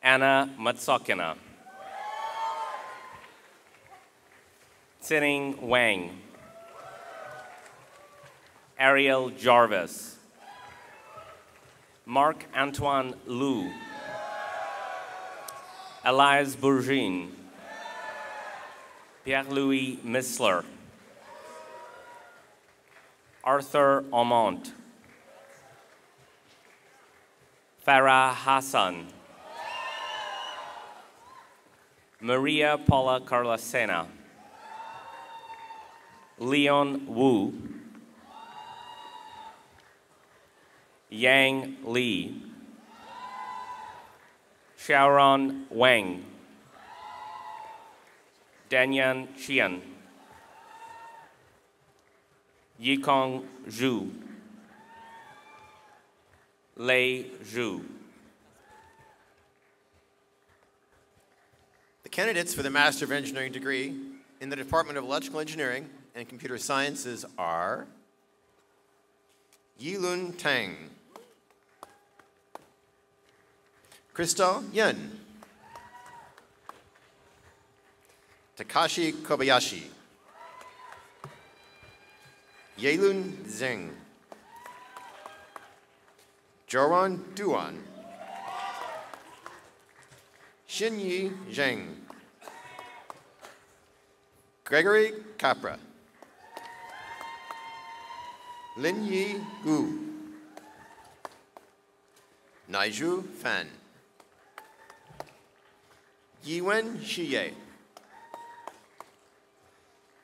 Anna Matsokina, Tsining Wang, Ariel Jarvis, Marc-Antoine Liu, Elias Bourgine, Pierre-Louis Missler, Arthur Aumont, Farah Hassan, Maria Paula Carlacena, Leon Wu, Yang Li, Xiaoran Wang, Danyan Qian, Yikong Zhu, Lei Zhu. the candidates for the Master of Engineering degree in the Department of Electrical Engineering and Computer Sciences are Yilun Tang, Crystal Yun, Takashi Kobayashi, Yelun Zheng, Joran Duan, Xinyi Zheng, Gregory Capra, Linyi Gu, Naiju Fan, Yiwen Shiye,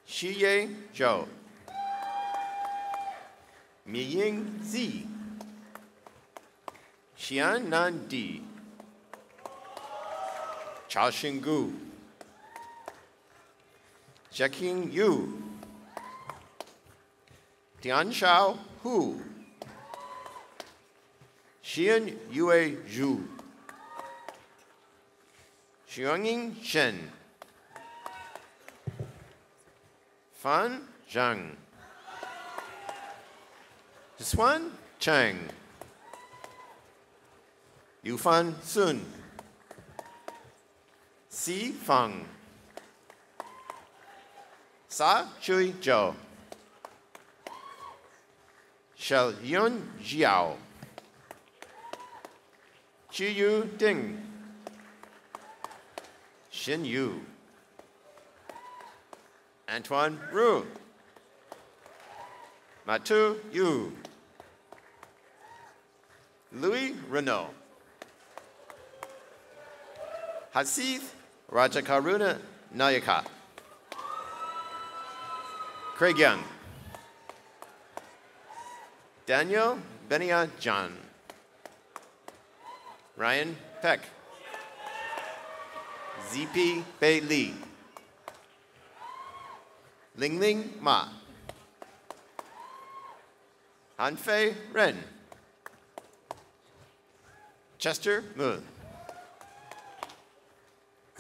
Shiye Zhou, Miying Zi, Xian Nan Di, Chao Xingu, Zheqing Yu, Tianshao Hu, Xian Yue Zhu, Xiangying Shen, Fan Zhang, Swan Chang, Yufan Sun, Si Feng, Sa Chui Zhou, Shel Yun Jiao, Qiyu Ding, Xin Yu, Antoine Ru, Matu Yu, Louis Renault, Hasith Rajakaruna Nayaka, Craig Young, Daniel Benia John, Ryan Peck, ZP Bei Li, Lingling Ma, Hanfei Ren, Chester Moon,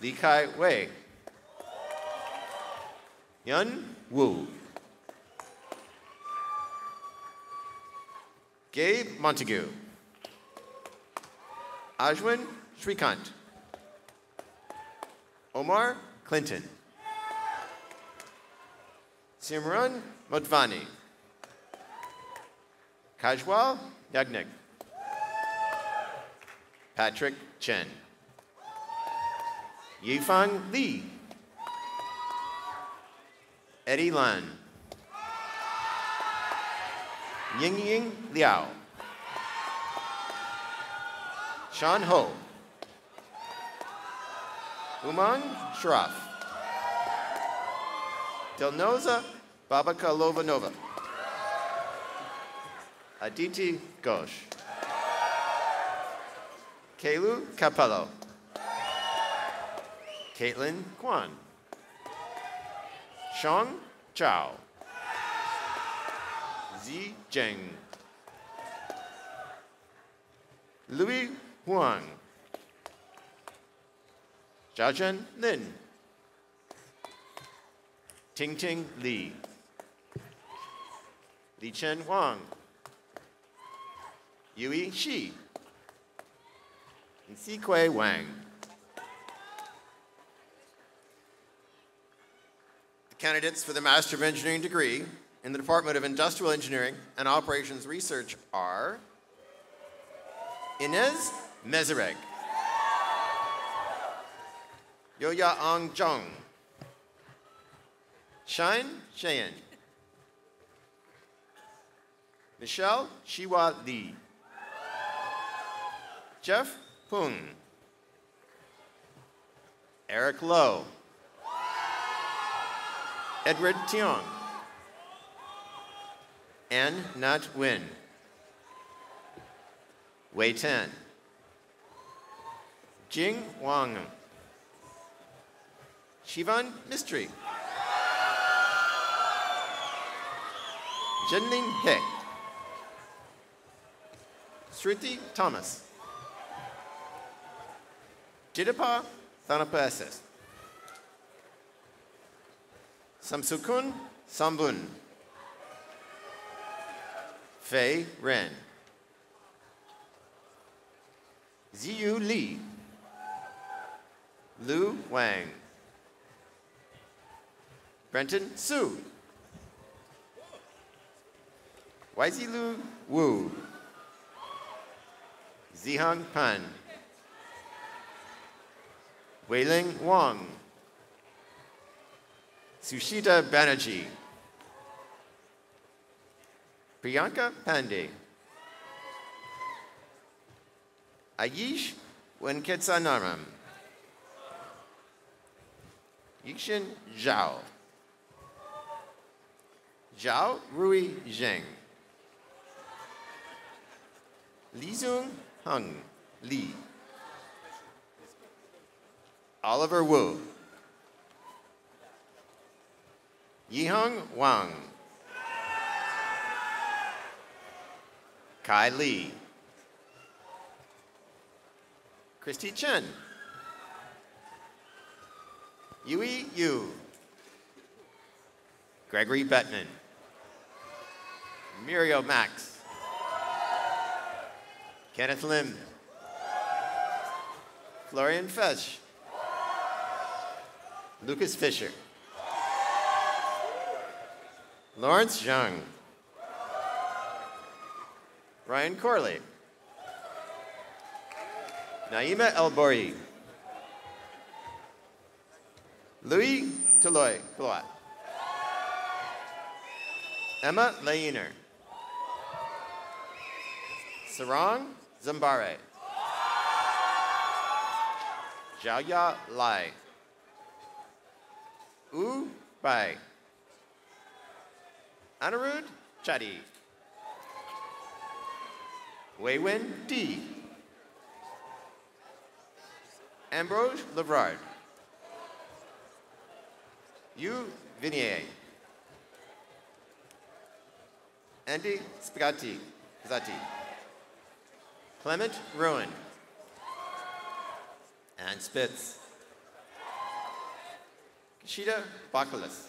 Li Kai Wei, Yun Wu, Gabe Montague, Ajwin Shrikant, Omar Clinton, Simran Modvani, Kajwal Yagnik, Patrick Chen, Yifang Li, Eddie Lan, Yingying Liao, Sean Ho, Umang Sharaf, Delnoza Babakalova Nova, Aditi Ghosh, Kelu Capello, Caitlin Kwan, Shang Chao, Zi Zheng, Louis Huang, Jiazhen Lin, Tingting Li, Li Chen Wang, Yui Shi, and Sikui Wang. The candidates for the Master of Engineering degree in the Department of Industrial Engineering and Operations Research are Inez Mezereg, Yoya Ang Zhong, Shine Cheyenne, Michelle Shiwa Li, Jeff Pung, Eric Lowe, Edward Tiong, Ann Nat Win, Wei Tan, Jing Wang, Shivan Mistry, Jinling He, Sruti Thomas, Jidapa Thanapasis, Samsukun Sambun, Fei Ren, Ziyu Li, Lu Wang, Brenton Su, Waizilu Wu, Zihang Pan, Weiling Wang, Sushita Banerjee, Priyanka Pandey, Ayish Venkateswaraman, Yixin Zhao, Zhao Rui Zheng, Lizung Hung Li, Oliver Wu, Yihong Wang, Kai Li, Christy Chen, Yui Yu, Gregory Bettman, Muriel Max, Kenneth Lim, Florian Fesch, Lucas Fisher, Lawrence Zhang, Ryan Corley, Naima El-Bori, Louis Toloy Kloat, Emma Lainer, Sarang Zambare, Xiaoya Lai, Wu Bai, Anirudh Chadi, Weiwen Di, Ambrose Levrard, Yu Vinier, Andy Spagatti, Clement Rowan, Ann Spitz, Kishida Bakalis,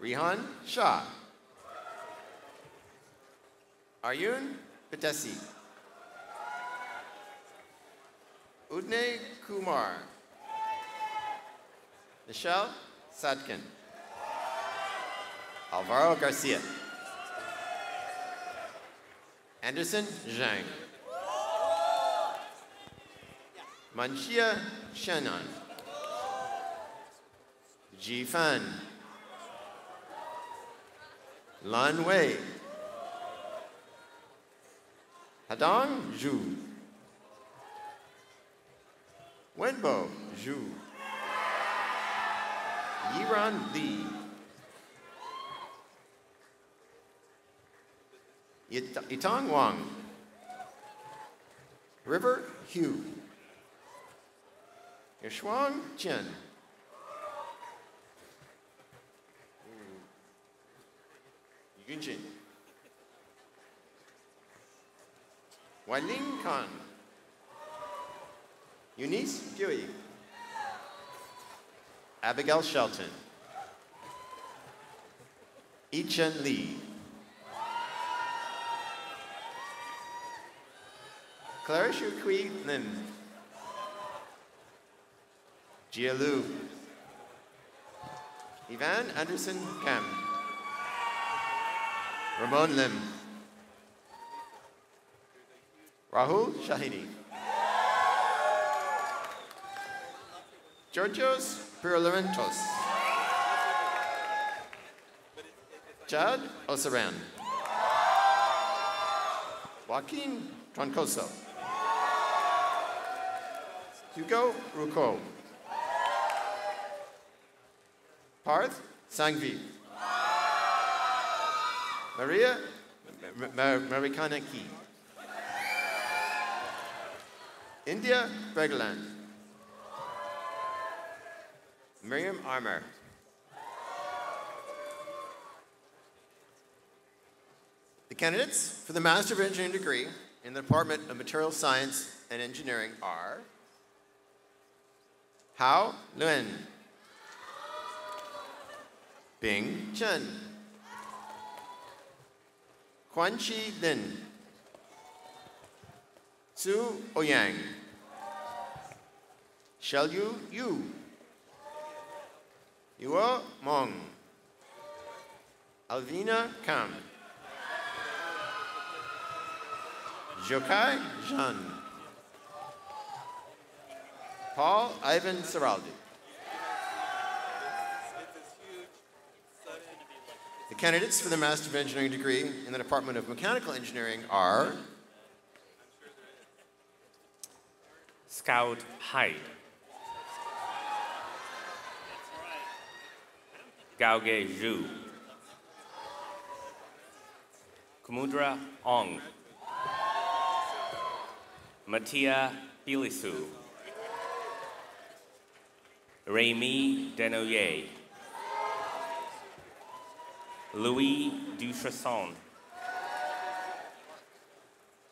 Rihan Shah, Arjun Patesi, Udne Kumar, Michelle Sadkin, Alvaro Garcia, Anderson Zhang, Manxia Shannon, Ji Fan, Lan Wei, Hadong Zhu, Wenbo Zhu, Yiran Li, Itang Wang, River Hu, Yishuang Chen, Yunjin, Wanling Khan, Eunice Buey, Abigail Shelton, Yichen Li, Claire Shu-Kui Lim, Jia Lu, Ivan Anderson Kam, Ramon Lim, Rahul Shahini, Georgios Pirlorentos, Chad Osaran, Joaquin Troncoso, Hugo Rucco, Parth Sangvi, Maria Marikanaki, India Bregaland, Miriam Armour, the candidates for the Master of Engineering degree in the Department of Material Science and Engineering are Hao Luen, Bing Chen, Quan-Chi Lin, Su Ouyang, Xiaoyu Yu, Yuo Mong, Alvina Kam, Jokai Jean. Paul Ivan Saraldi. The candidates for the Master of Engineering degree in the Department of Mechanical Engineering are Scout Hyde, Gaoge Zhu, Kumudra Ong, Mattia Bilisu, Rémi Denoyer, Louis Duchesson,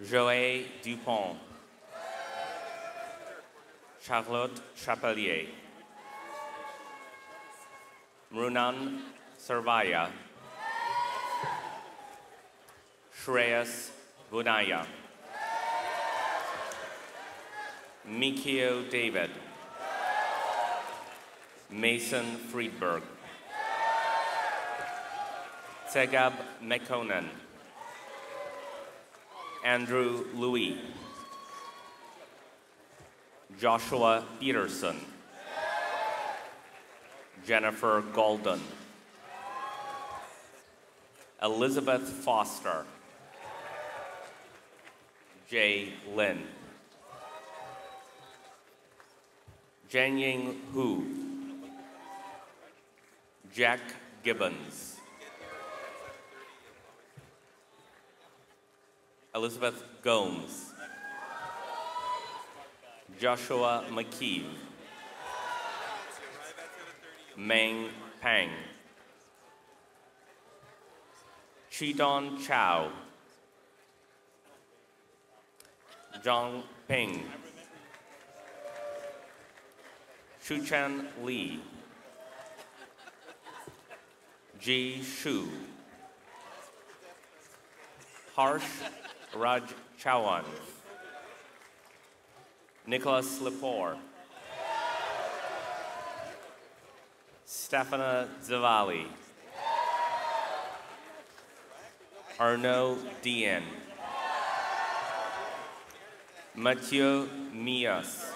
Joël Dupont, Charlotte Chapelier, Mrunan Sarvaya, Shreyas Bunaya, Mikio David, Mason Friedberg, Tegab Mekonnen, Andrew Louis, Joshua Peterson, Jennifer Golden, Elizabeth Foster, Jay Lin, Jianying Hu, Jack Gibbons, Elizabeth Gomes, Joshua McKeeve, Meng Pang, Chidon Chow, Zhang Ping, Shuchan Li, Ji Shu, Harsh Raj Chawan, Nicholas Lepore, Stefana Zavali, Arnaud Dien, Mathieu Mias,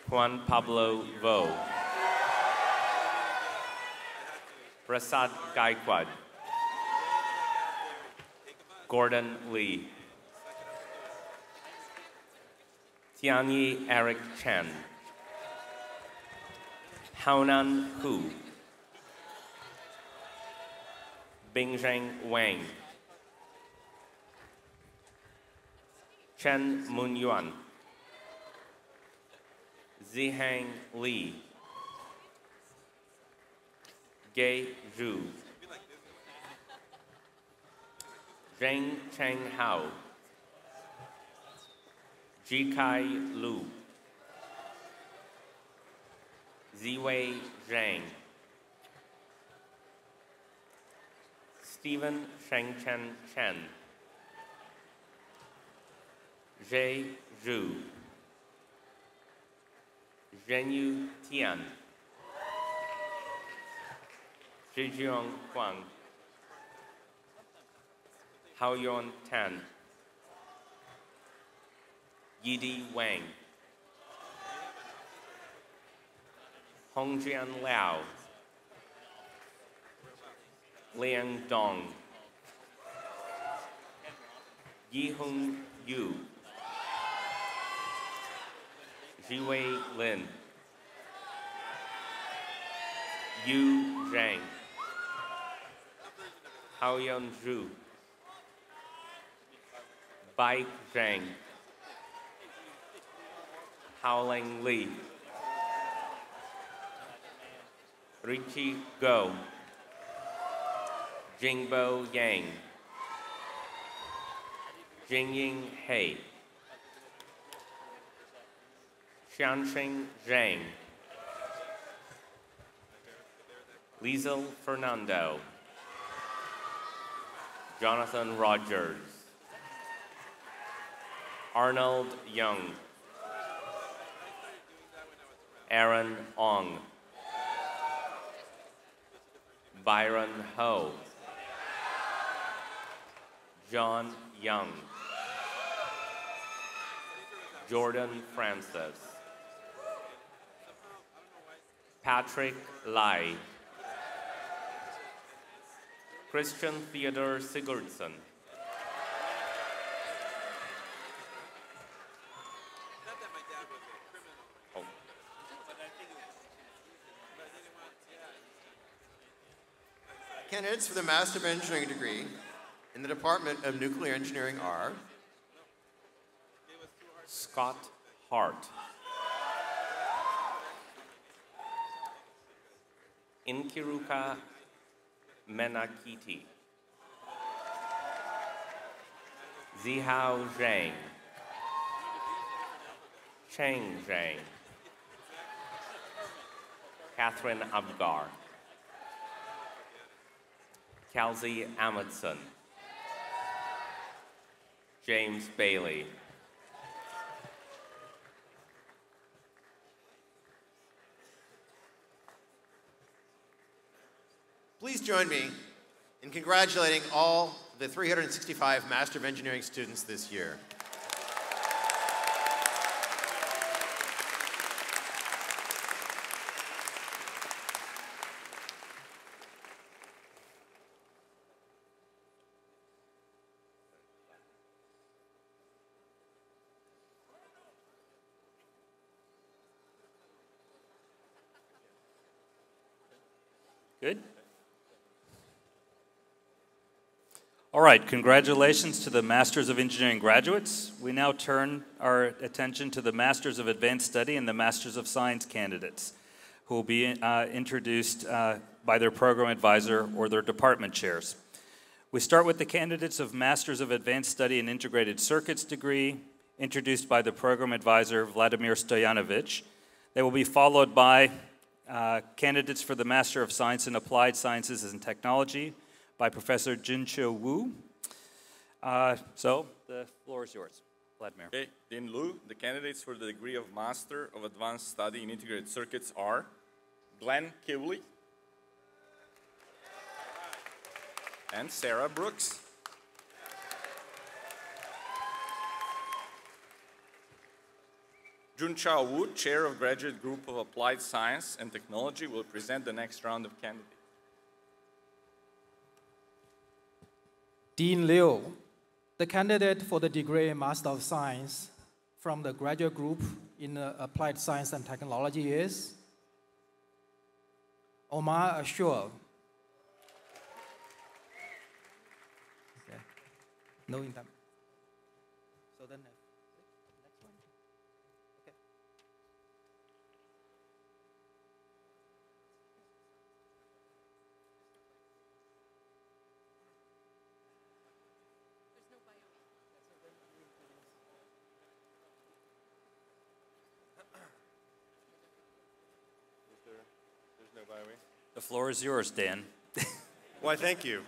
Juan Pablo Vo, Prasad Gaikwad, Gordon Lee, Tianyi Eric Chen, Haonan Hu, Bingzheng Wang, Chen Munyuan, Zihang Li, Gay Zhu, Zheng Cheng Hao, Jikai Lu, Ziwei Zhang, Stephen Shengchen Chen, Zhe Zhu, Zhenyu Tian, Zhijiong Huang, Haoyuan Tan, Yidi Wang, Hongjian Liao, Liang Dong, Yihong Yu, Jiwei Lin, Yu Zhang, Haoyuan Zhu, Bai Zhang, Haoling Li, Richi Go, Jingbo Yang, Jingying He, Xianxing Zhang, Liesel Fernando, Jonathan Rogers, Arnold Young, Aaron Ong, Byron Ho, John Young. Jordan Francis. Patrick Lai. Christian Theodore Sigurdsson. Oh. Candidates for the Master of Engineering degree in the Department of Nuclear Engineering are Scott Hart. Inkiruka Menakiti. Zihao Zhang. Cheng Zhang. Catherine Abgar. Kelsey Amundsen. James Bailey. Please join me in congratulating all the 365 Master of Engineering students this year. Good? All right, congratulations to the Masters of Engineering graduates. We now turn our attention to the Masters of Advanced Study and the Masters of Science candidates, who will be introduced by their program advisor or their department chairs. We start with the candidates of Masters of Advanced Study in Integrated Circuits degree, introduced by the program advisor, Vladimir Stoyanovich. They will be followed by candidates for the Master of Science in Applied Sciences and Technology by Professor Juncho Wu. So the floor is yours, Vladimir. Okay, Dean Liu, the candidates for the degree of Master of Advanced Study in Integrated Circuits are Glenn Kewley and Sarah Brooks. Junchao Wu, Chair of Graduate Group of Applied Science and Technology, will present the next round of candidates. Dean Liu, the candidate for the degree Master of Science from the graduate group in Applied Science and Technology is Omar Ashur. Okay. Knowing them. So then next one. Okay. The floor is yours, Dan. Why, thank you.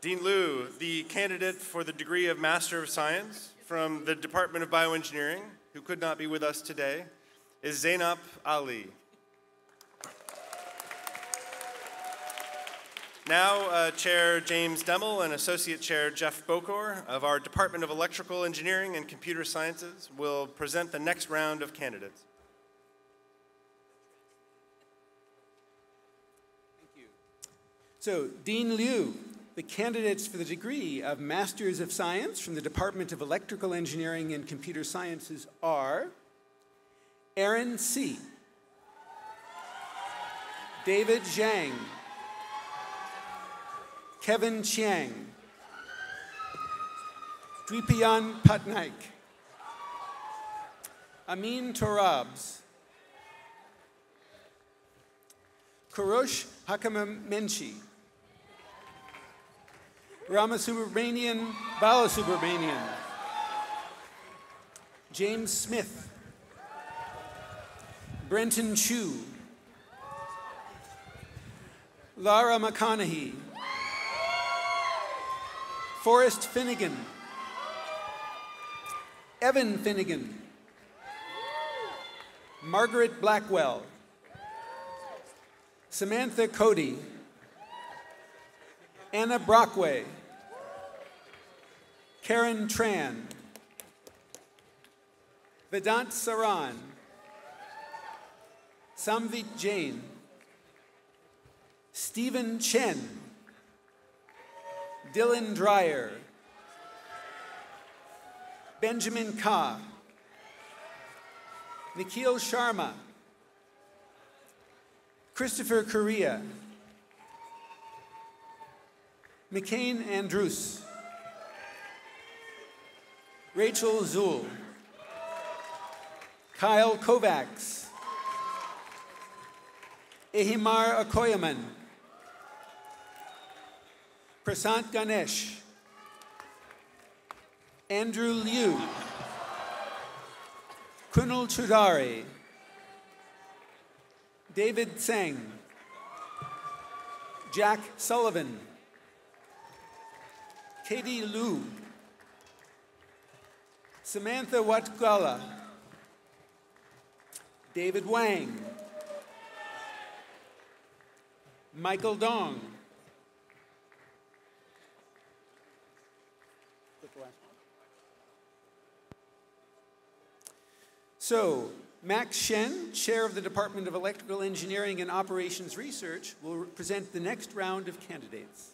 Dean Liu, the candidate for the degree of Master of Science from the Department of Bioengineering, who could not be with us today, is Zainab Ali. Now, Chair James Demmel and Associate Chair Jeff Bokor of our Department of Electrical Engineering and Computer Sciences will present the next round of candidates. So, Dean Liu, the candidates for the degree of Masters of Science from the Department of Electrical Engineering and Computer Sciences are Aaron C., David Zhang, Kevin Chiang, Dripian Patnaik, Amin Torabs, Kurosh Hakamamenshi, Ramasubramanian Balasubramanian, James Smith, Brenton Chu, Lara McConaughey, Forrest Finnegan, Evan Finnegan, Margaret Blackwell, Samantha Cody, Anna Brockway, Karen Tran, Vedant Saran, Samvit Jain, Stephen Chen, Dylan Dreyer, Benjamin Ka, Nikhil Sharma, Christopher Correa, McCain Andrews, Rachel Zul, Kyle Kovacs, Ehimar Akoyaman, Prasant Ganesh, Andrew Liu, Kunal Chudari, David Seng, Jack Sullivan, Katie Liu, Samantha Watgala, David Wang, Michael Dong, so, Max Shen, Chair of the Department of Electrical Engineering and Operations Research, will present the next round of candidates.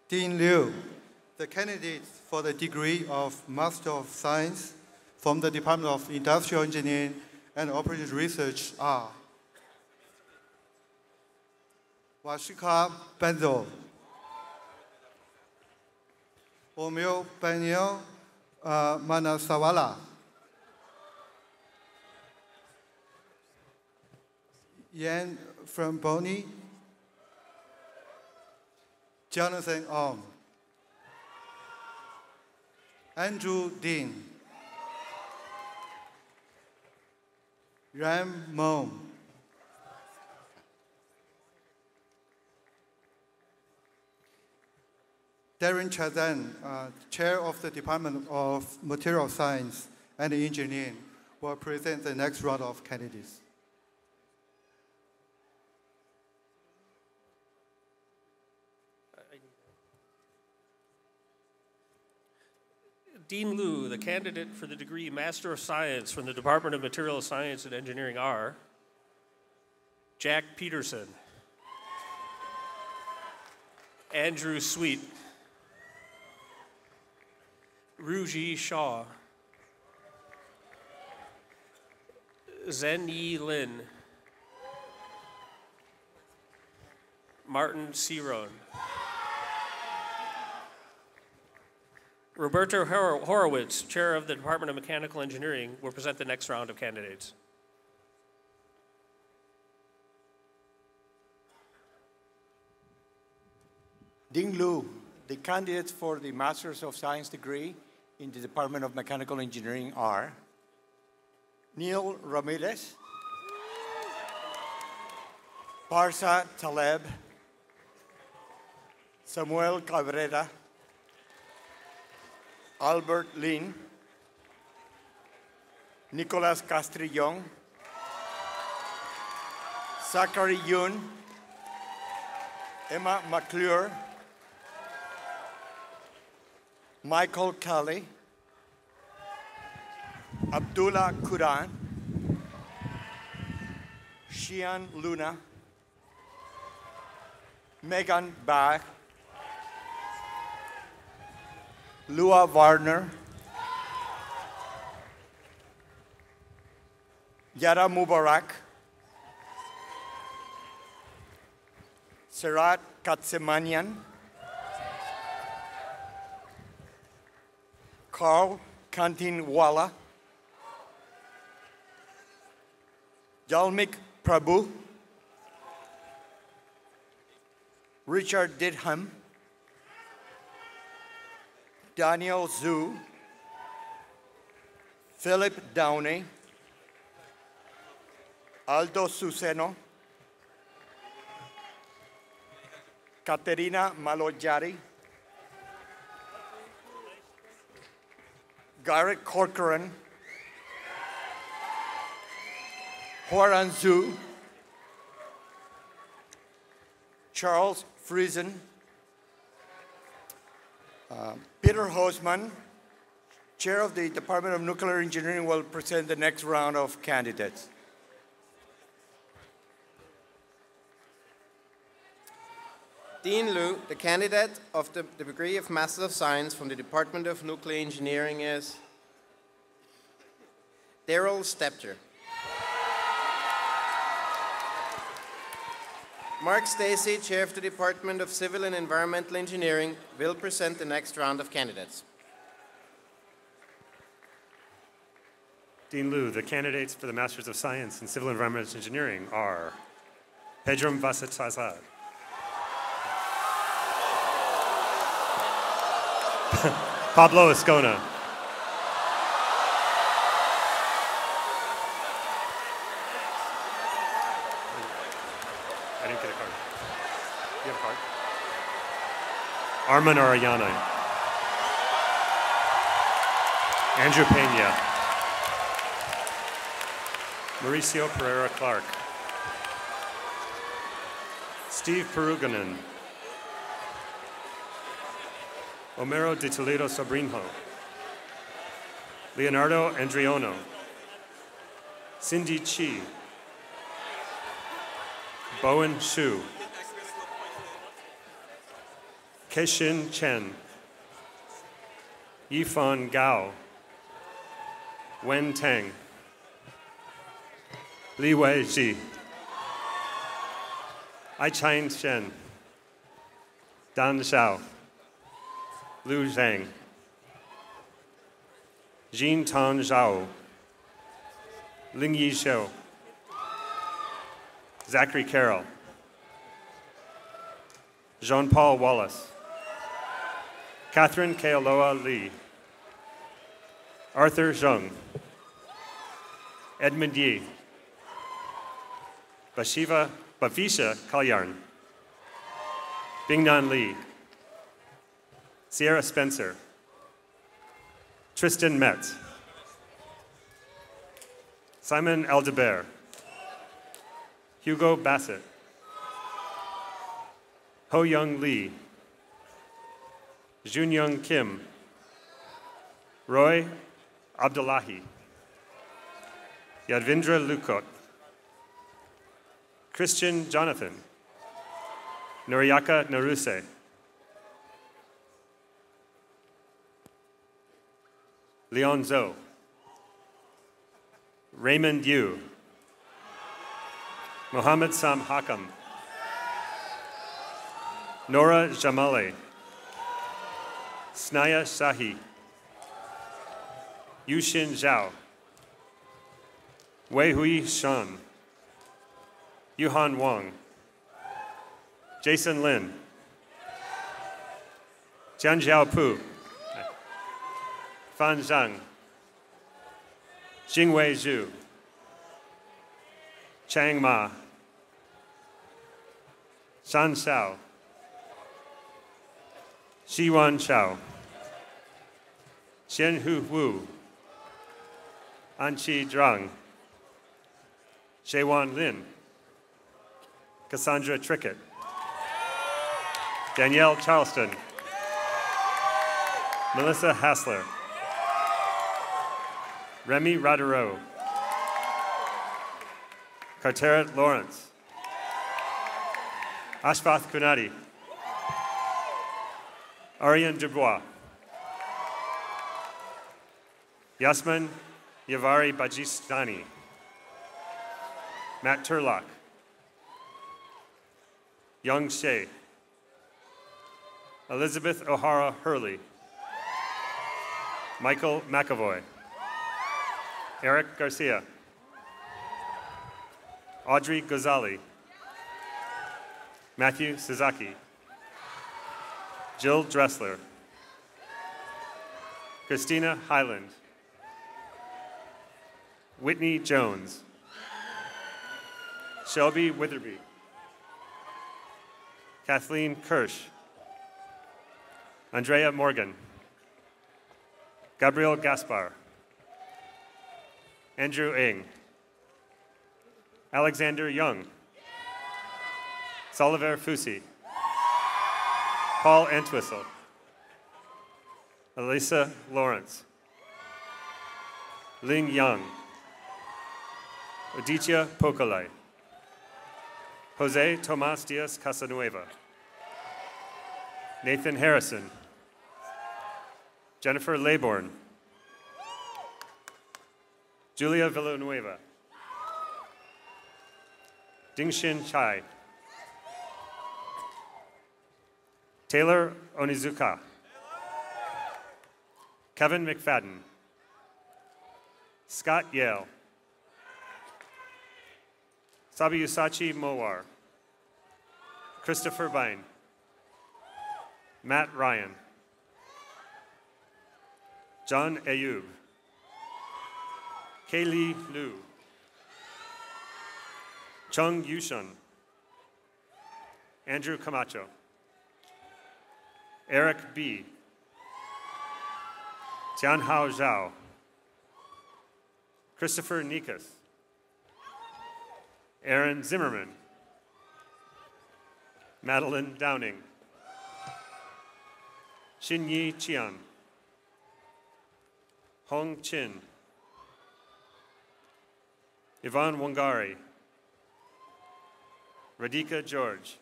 Dean Liu, the candidates for the degree of Master of Science from the Department of Industrial Engineering and Operations Research are Washika Benzo, Omio Benio Manasawala, Yan from Boni, Jonathan Ong, Andrew Dean, Ram Mom, Darren Chazan, Chair of the Department of Material Science and Engineering, will present the next round of candidates. Dean Liu, the candidate for the degree Master of Science from the Department of Material Science and Engineering are Jack Peterson, Andrew Sweet, Ruji Shaw, Zen Yi Lin, Martin Ciron, Roberto Horowitz, Chair of the Department of Mechanical Engineering, will present the next round of candidates. Ding Lu, the candidates for the Masters of Science degree in the Department of Mechanical Engineering are Neil Ramirez, Parsa Taleb, Samuel Cabrera, Albert Lin, Nicolas Castrillon, Zachary Yun, Emma McClure, Michael Kelly, Abdullah Quran, Xian Luna, Megan Bach, Lua Warner, Yara Mubarak, Serat Katsemanian, Carl Kantinwala, Jalmik Prabhu, Richard Didham, Daniel Zhu, Philip Downey, Aldo Suseno, Caterina Malojari, Garrett Corcoran, Horan Zhu, Charles Friesen, Peter Hosman, Chair of the Department of Nuclear Engineering, will present the next round of candidates. Dean Liu, the candidate of the degree of Master of Science from the Department of Nuclear Engineering is Daryl Stepter. Mark Stacy, Chair of the Department of Civil and Environmental Engineering, will present the next round of candidates. Dean Liu, the candidates for the Masters of Science in Civil and Environmental Engineering are Pedram Vasatazad, Pablo Escona, I didn't get a card. You have a card? Arman Arayana, Andrew Pena, Mauricio Pereira Clark, Steve Peruganen, Homero de Toledo Sobrinho, Leonardo Andriono, Cindy Chi, Bowen Shu, Keshin Chen, Yifan Gao, Wen Tang, Li Wei Ji, Aichain Shen, Dan Xiao, Lu Zhang, Jin Tan Zhao, Ling Yi Xiu, Zachary Carroll, Jean-Paul Wallace, Catherine Kealoha Lee, Arthur Zheng, Edmund Yi, Bavisha Kalyan, Bingnan Li, Sierra Spencer, Tristan Metz, Simon Aldebaer, Hugo Bassett, Ho Young Lee, Junyoung Kim, Roy Abdullahi, Yadvindra Lukot, Christian Jonathan, Noriaka Naruse, Leon Zhou, Raymond Yu, Mohammed Sam Hakam, Nora Jamale, Snaya Shahi, Yushin Zhao, Wei Hui Shan, Yuhan Wang, Jason Lin, Jian Xiaopu, Fan Zhang, Jingwei Zhu, Chang Ma, Shan Xiao, Xiwan Chao, Xianhu Wu, Anqi Zhang, Sheiwan Lin, Cassandra Trickett, Danielle Charleston, Melissa Hassler, Remy Radero, Carteret Lawrence, Ashfath Kunadi, Ariane Dubois, Yasmin Yavari Bajistani, Matt Turlock, Young Shea, Elizabeth O'Hara Hurley, Michael McAvoy, Eric Garcia, Audrey Ghazali, Matthew Suzaki, Jill Dressler, Christina Highland, Whitney Jones, Shelby Witherby, Kathleen Kirsch, Andrea Morgan, Gabriel Gaspar, Andrew Ng, Alexander Young. Soliver Fusi. Paul Entwistle. Elisa Lawrence. Ling Yang. Oditya Pokolai. Jose Tomas Diaz Casanueva. Nathan Harrison. Jennifer Laybourne. Julia Villanueva. Dingshin Chai. Taylor Onizuka. Kevin McFadden. Scott Yale. Sabiyusachi Mowar. Christopher Vine. Matt Ryan. John Ayub. Kaylee Liu. Chung Yushun. Andrew Camacho. Eric B. Tianhao Zhao. Christopher Nikas. Aaron Zimmerman. Madeline Downing. Xinyi Qian. Hong Chin. Yvonne Wangari. Radhika George.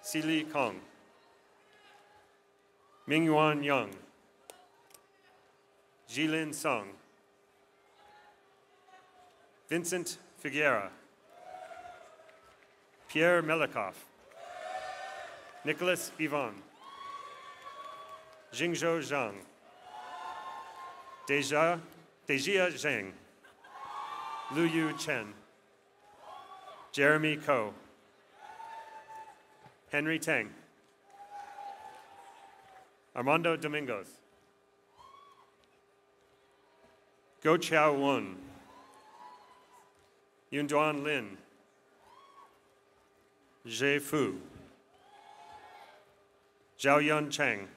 Sili Kong. Mingyuan Young. Jilin Song. Vincent Figuera. Pierre Melikov. Nicholas Ivan. Jingzhou Zhang. Dejia Zheng. Luyu Chen. Jeremy Ko. Henry Tang. Armando Domingos. Go Chiao Won. Yunduan Lin. Zhe Fu. Zhao Yun Chang.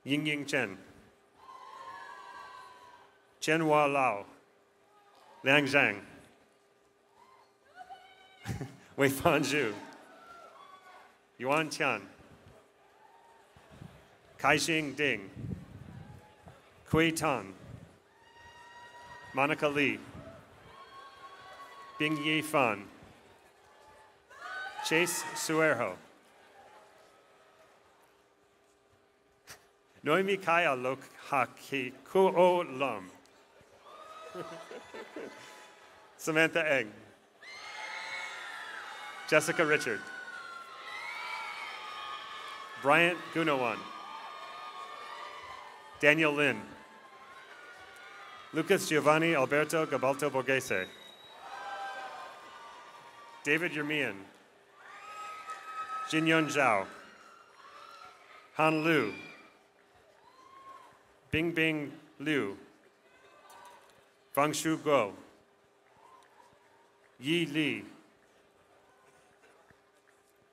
Yingying Chen. Chenhua Lao. Liang Zhang. Weifan Zhu. Yuan Tian. Kaixing Ding. Kui Tan. Monica Lee. Bing Yi Fan. Chase Suerho. Noemi Kaya Lok Haki Kuo Lum. Samantha Eng. Jessica Richard. Bryant Gunawan. Daniel Lin. Lucas Giovanni Alberto Gabalto Borghese. David Yermian. Jinyun Zhao. Han Liu. Bingbing Liu. Fangshu Guo. Yi Li.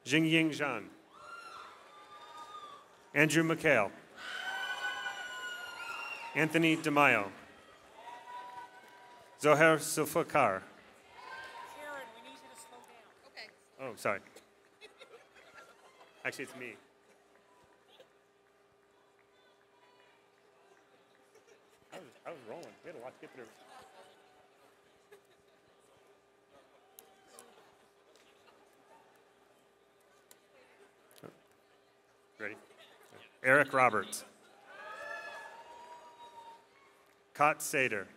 Jingying Zhan. Andrew McHale. Anthony DeMaio. Zoher Sulfakar. Karen, we need you to slow down. Okay. Oh, sorry. Actually, it's me. I was rolling. We had a lot to get through. Ready? Eric Roberts. Kot Seder.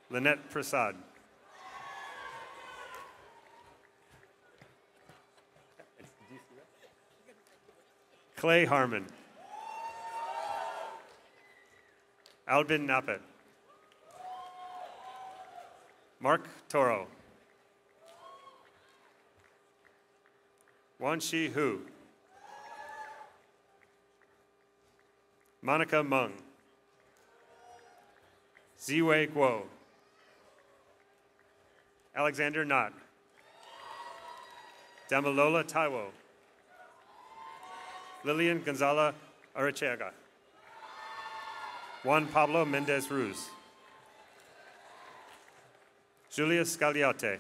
Lynette Prasad. Clay Harmon. Albin Nappet. Mark Toro. Wanshi Hu. Monica Meng. Ziwei Guo. Alexander Knott. Damalola Taiwo. Lillian Gonzala Arachega. Juan Pablo Mendez Ruz. Julia Scagliotti.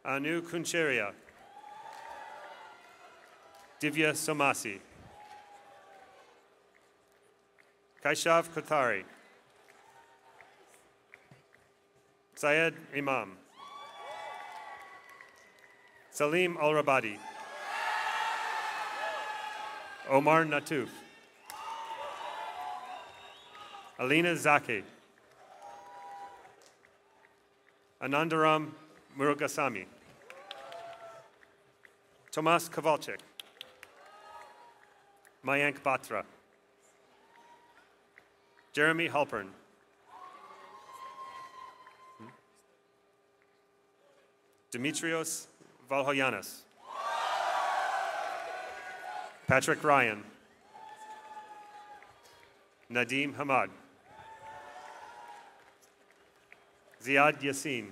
Anu Kuncheria. Divya Somasi. Kaishav Kothari. Syed Imam. Salim Al-Rabadi. Omar Natuf. Alina Zaki. Anandaram Murugasamy. Tomas Kowalczyk. Mayank Batra. Jeremy Halpern. Dimitrios Valhoyanis. Patrick Ryan. Nadim Hamad. Ziad Yassin.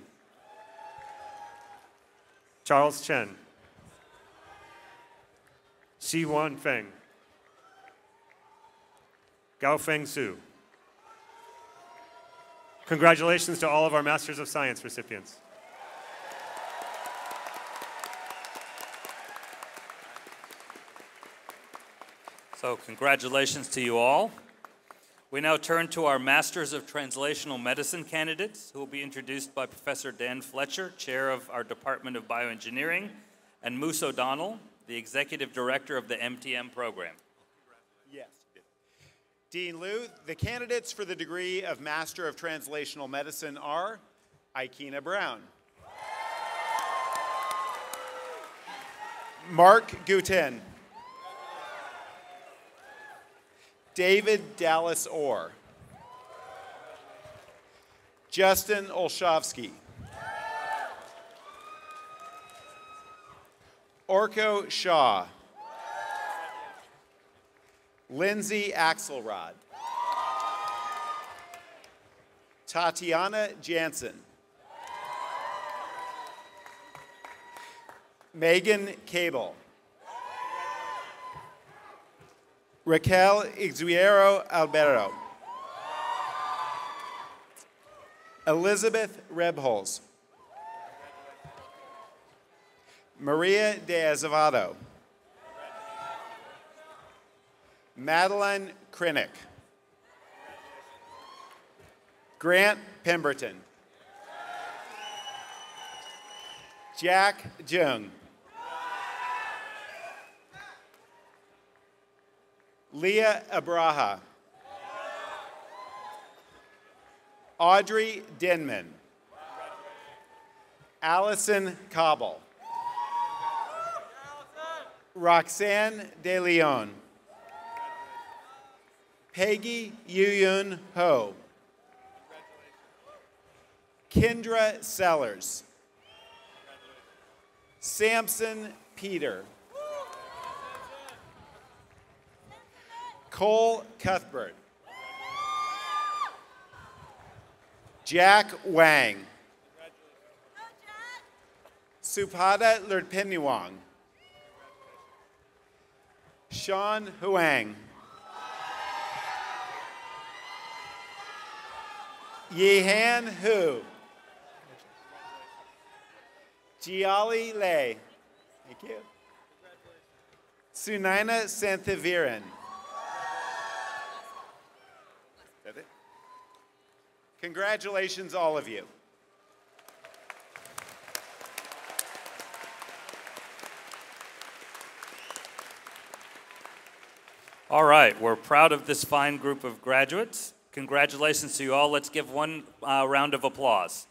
Charles Chen. Xi Wan Feng. Gao Feng Su. Congratulations to all of our Masters of Science recipients. So congratulations to you all. We now turn to our Masters of Translational Medicine candidates, who will be introduced by Professor Dan Fletcher, Chair of our Department of Bioengineering, and Moose O'Donnell, the Executive Director of the MTM program. Yes. Dean Liu, the candidates for the degree of Master of Translational Medicine are Ikena Brown, Mark Guten, David Dallas Orr, Justin Olshavsky, Orko Shaw, Lindsay Axelrod, Tatiana Jansen, Megan Cable, Raquel Iguero Albero, Elizabeth Rebholz, Maria de Azevedo, Madeline Krinick, Grant Pemberton, Jack Jung, Leah Abraha, Audrey Denman, Allison Cobble, Roxanne De Leon, Peggy Yuyun Ho, Kendra Sellers, Samson Peter, Cole Cuthbert, Jack Wang, Supada Lurpiniwang, Sean Huang, Yihan Hu, Jiali Lei, thank you, Sunaina Santhaviran. That's it. Congratulations, all of you. All right, we're proud of this fine group of graduates. Congratulations to you all. Let's give one round of applause.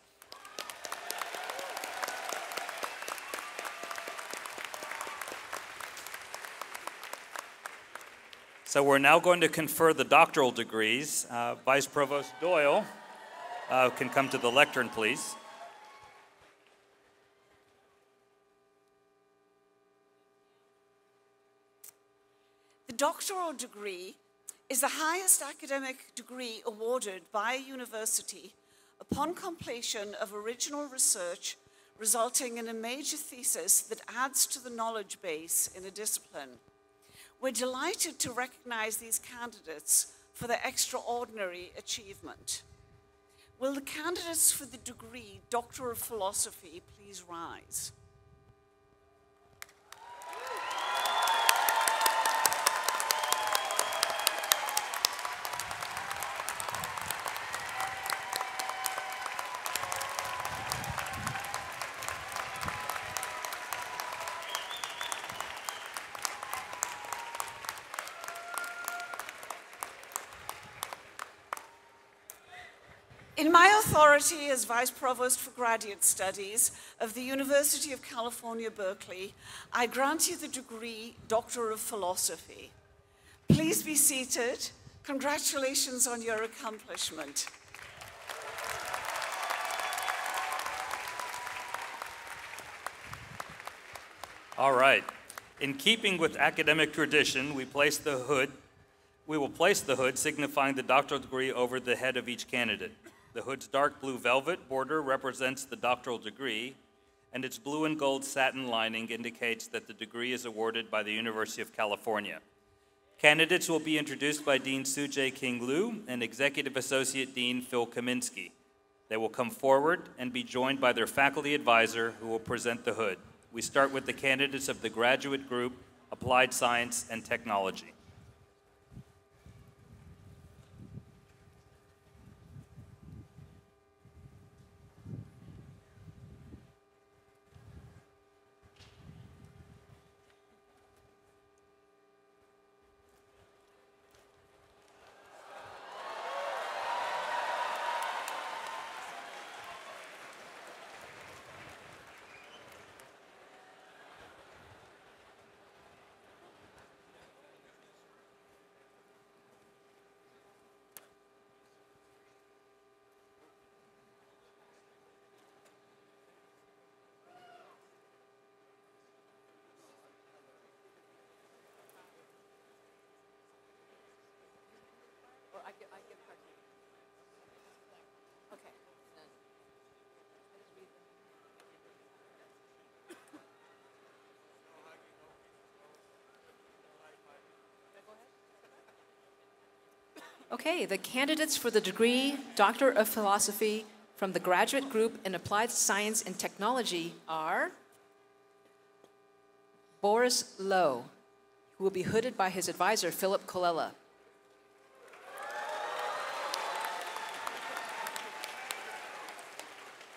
So we're now going to confer the doctoral degrees. Vice Provost Doyle can come to the lectern, please. The doctoral degree is the highest academic degree awarded by a university upon completion of original research resulting in a major thesis that adds to the knowledge base in a discipline. We're delighted to recognize these candidates for their extraordinary achievement. Will the candidates for the degree Doctor of Philosophy please rise? In my authority as Vice Provost for Graduate Studies of the University of California, Berkeley, I grant you the degree Doctor of Philosophy. Please be seated. Congratulations on your accomplishment. All right. In keeping with academic tradition, we will place the hood signifying the doctoral degree over the head of each candidate. The hood's dark blue velvet border represents the doctoral degree, and its blue and gold satin lining indicates that the degree is awarded by the University of California. Candidates will be introduced by Dean Tsu-Jae King Liu and Executive Associate Dean Phil Kaminsky. They will come forward and be joined by their faculty advisor, who will present the hood. We start with the candidates of the graduate group, Applied Science and Technology. Okay, the candidates for the degree Doctor of Philosophy from the graduate group in Applied Science and Technology are Boris Lowe, who will be hooded by his advisor, Philip Colella.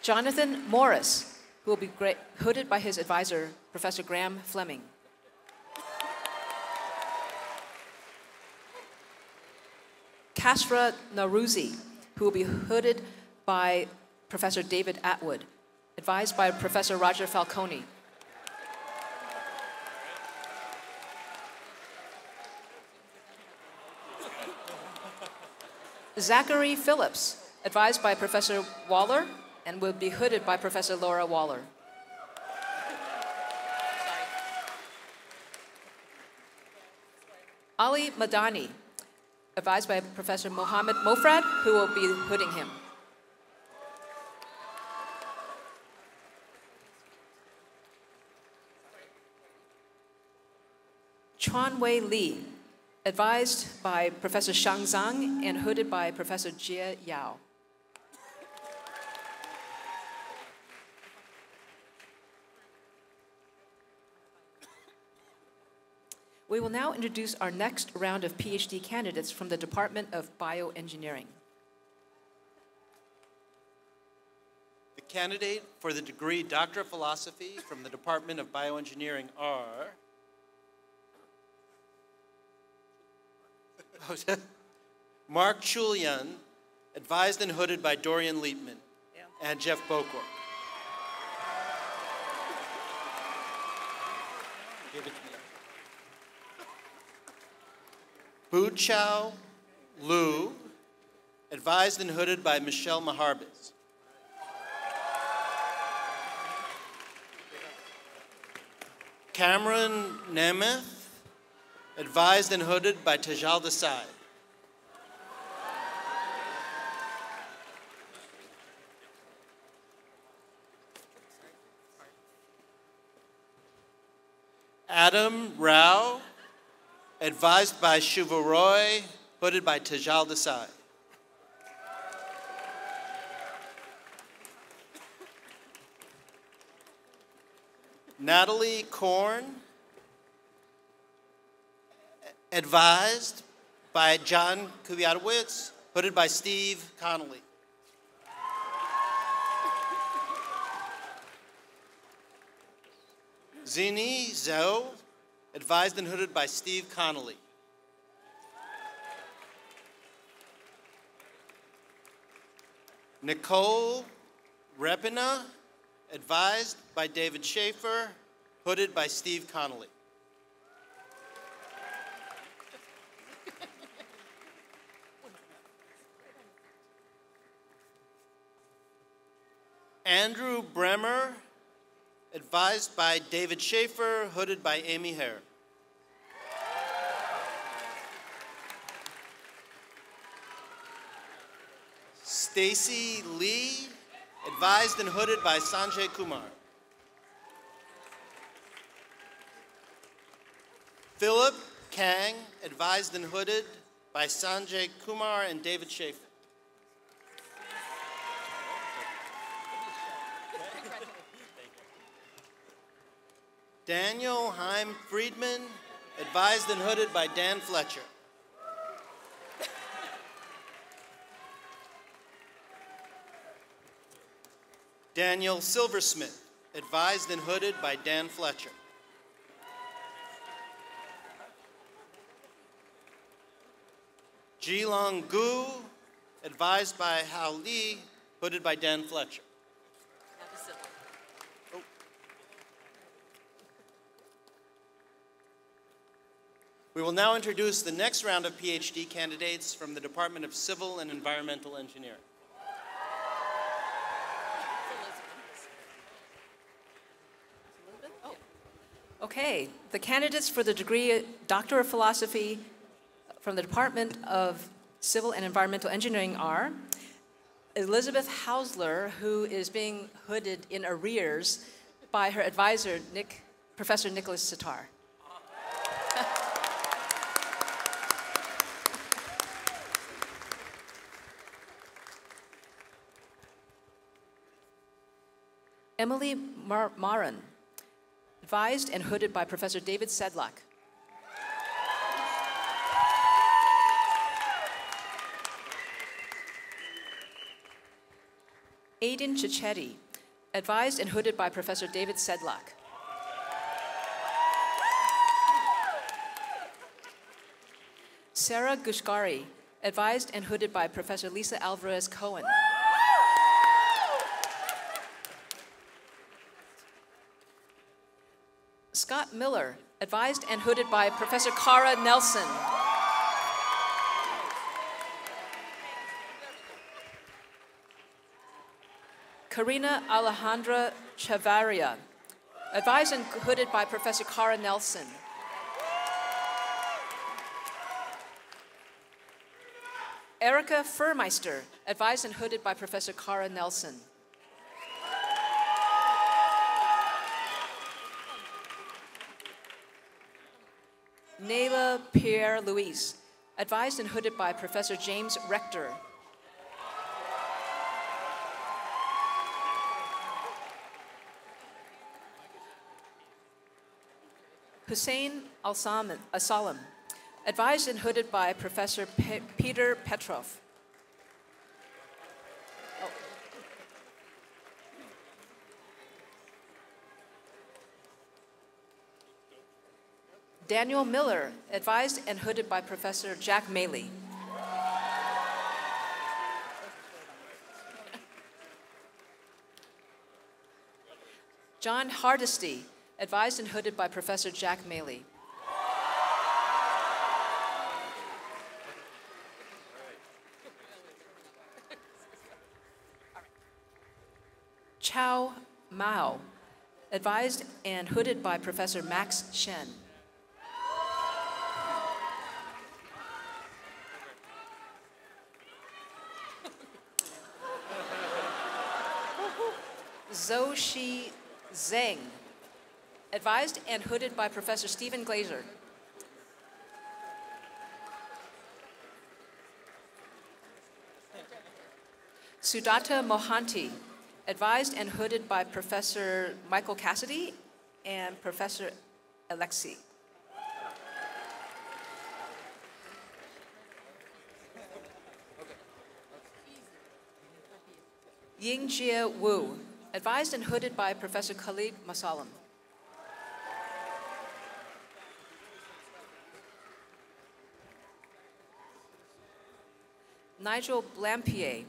Jonathan Morris, who will be hooded by his advisor, Professor Graham Fleming. Kasra Naruzi, who will be hooded by Professor David Atwood, advised by Professor Roger Falcone. Zachary Phillips, advised by Professor Waller, and will be hooded by Professor Laura Waller. Ali Madani, advised by Professor Mohammed Mofrad, who will be hooding him. Chuanwei Li, advised by Professor Shang Zhang and hooded by Professor Jie Yao. We will now introduce our next round of PhD candidates from the Department of Bioengineering. The candidate for the degree Doctor of Philosophy from the Department of Bioengineering are Mark Chulian, advised and hooded by Dorian Liepman and Jeff Bokor. Give it to me. Buchao Liu, advised and hooded by Michelle Maharbis. Cameron Nemeth, advised and hooded by Tejal Desai. Adam Rao, advised by Shubha Roy, hooded by Tejal Desai. Natalie Korn, advised by John Kubiatowicz, hooded by Steve Connolly. Zini Zhou, advised and hooded by Steve Connolly. Nicole Repina, advised by David Schaefer, hooded by Steve Connolly. Andrew Bremer, advised by David Schaefer, hooded by Amy Hare. Stacy Lee, advised and hooded by Sanjay Kumar. Philip Kang, advised and hooded by Sanjay Kumar and David Schaefer. Daniel Heim Friedman, advised and hooded by Dan Fletcher. Daniel Silversmith, advised and hooded by Dan Fletcher. Jilong Gu, advised by Hao Li, hooded by Dan Fletcher. Oh. We will now introduce the next round of PhD candidates from the Department of Civil and Environmental Engineering. Okay, the candidates for the degree Doctor of Philosophy from the Department of Civil and Environmental Engineering are Elizabeth Hausler, who is being hooded in arrears by her advisor, Professor Nicholas Sitar. Emily Marin, advised and hooded by Professor David Sedlak. Aiden Cicchetti, advised and hooded by Professor David Sedlak. Sarah Gushgari, advised and hooded by Professor Lisa Alvarez Cohen. Scott Miller, advised and hooded by Professor Cara Nelson. Karina Alejandra Chavarria, advised and hooded by Professor Cara Nelson. Erica Furmeister, advised and hooded by Professor Cara Nelson. Nayla Pierre-Louise, advised and hooded by Professor James Rector. Hussein Al-Salam, advised and hooded by Professor Peter Petrov. Oh. Daniel Miller, advised and hooded by Professor Jack Maley. John Hardesty, advised and hooded by Professor Jack Maley. Chao Mao, advised and hooded by Professor Max Shen. Zhouxi Zheng, advised and hooded by Professor Stephen Glazer. Sudhata Mohanty, advised and hooded by Professor Michael Cassidy and Professor Alexei. Yingjie Wu, advised and hooded by Professor Khalid Masalam. Nigel Blampier,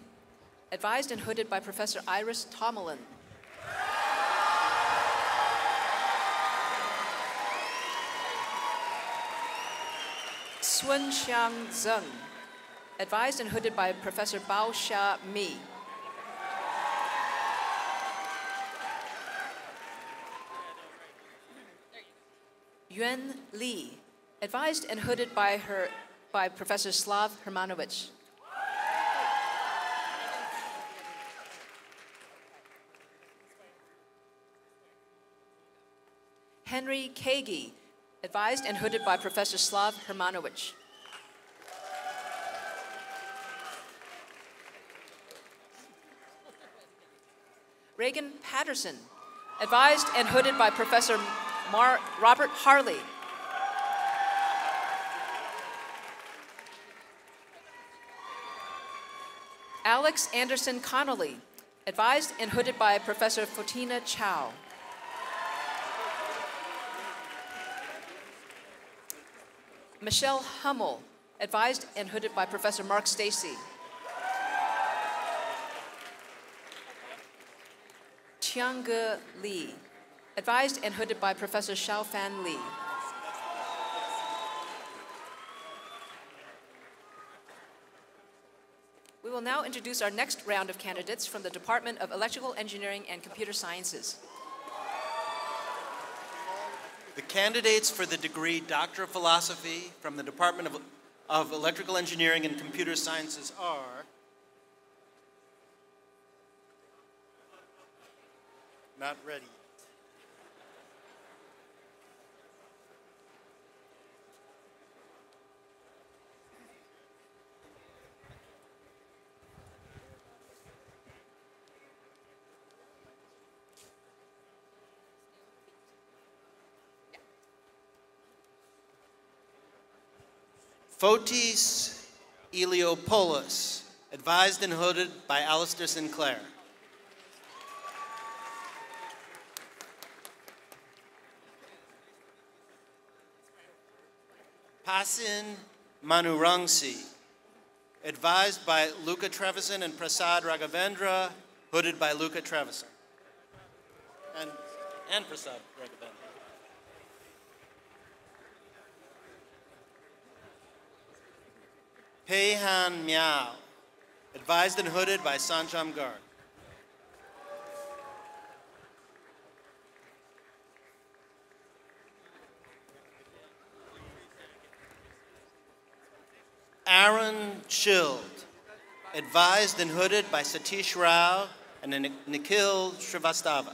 advised and hooded by Professor Iris Tomalin. Sun Xiang Zeng, advised and hooded by Professor Bao Xia Mi. Yuan Li, advised and hooded by Professor Slav Hermanovich. Henry Kagi, advised and hooded by Professor Slav Hermanovich. Reagan Patterson, advised and hooded by Professor Robert Harley. Alex Anderson Connolly, advised and hooded by Professor Fotina Chow. Michelle Hummel, advised and hooded by Professor Mark Stacy. Tiange Li, advised and hooded by Professor Xiaofan Li. We will now introduce our next round of candidates from the Department of Electrical Engineering and Computer Sciences. The candidates for the degree Doctor of Philosophy from the Department of Electrical Engineering and Computer Sciences are not ready. Fotis Eliopoulos, advised and hooded by Alistair Sinclair. Pasin Manurangsi, advised by Luca Trevisan and Prasad Raghavendra, hooded by Luca Trevisan. And Prasad Raghavendra. Peihan Miao, advised and hooded by Sanjam Garg. Aaron Schild, advised and hooded by Satish Rao and Nikhil Srivastava.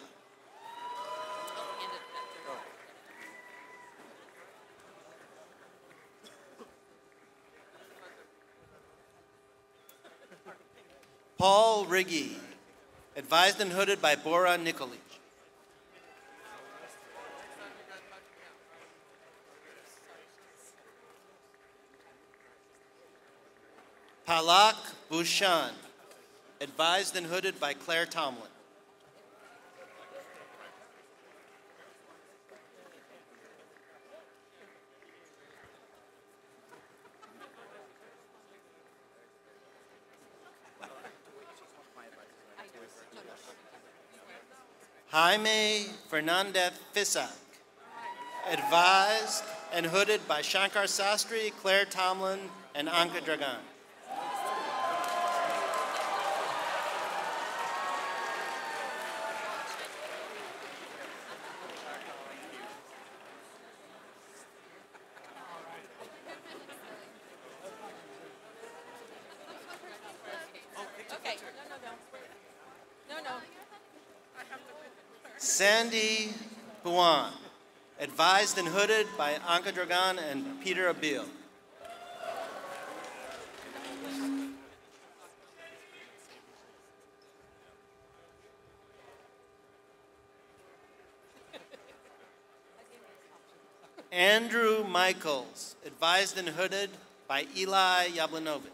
Paul Riggy, advised and hooded by Bora Nikolic. Palak Bhushan, advised and hooded by Claire Tomlin. Jaime Fernandez Fisak, advised and hooded by Shankar Sastry, Claire Tomlin, and Anka Dragan. Sandy Buwan, advised and hooded by Anka Dragan and Peter Abil. Andrew Michaels, advised and hooded by Eli Yablanovich.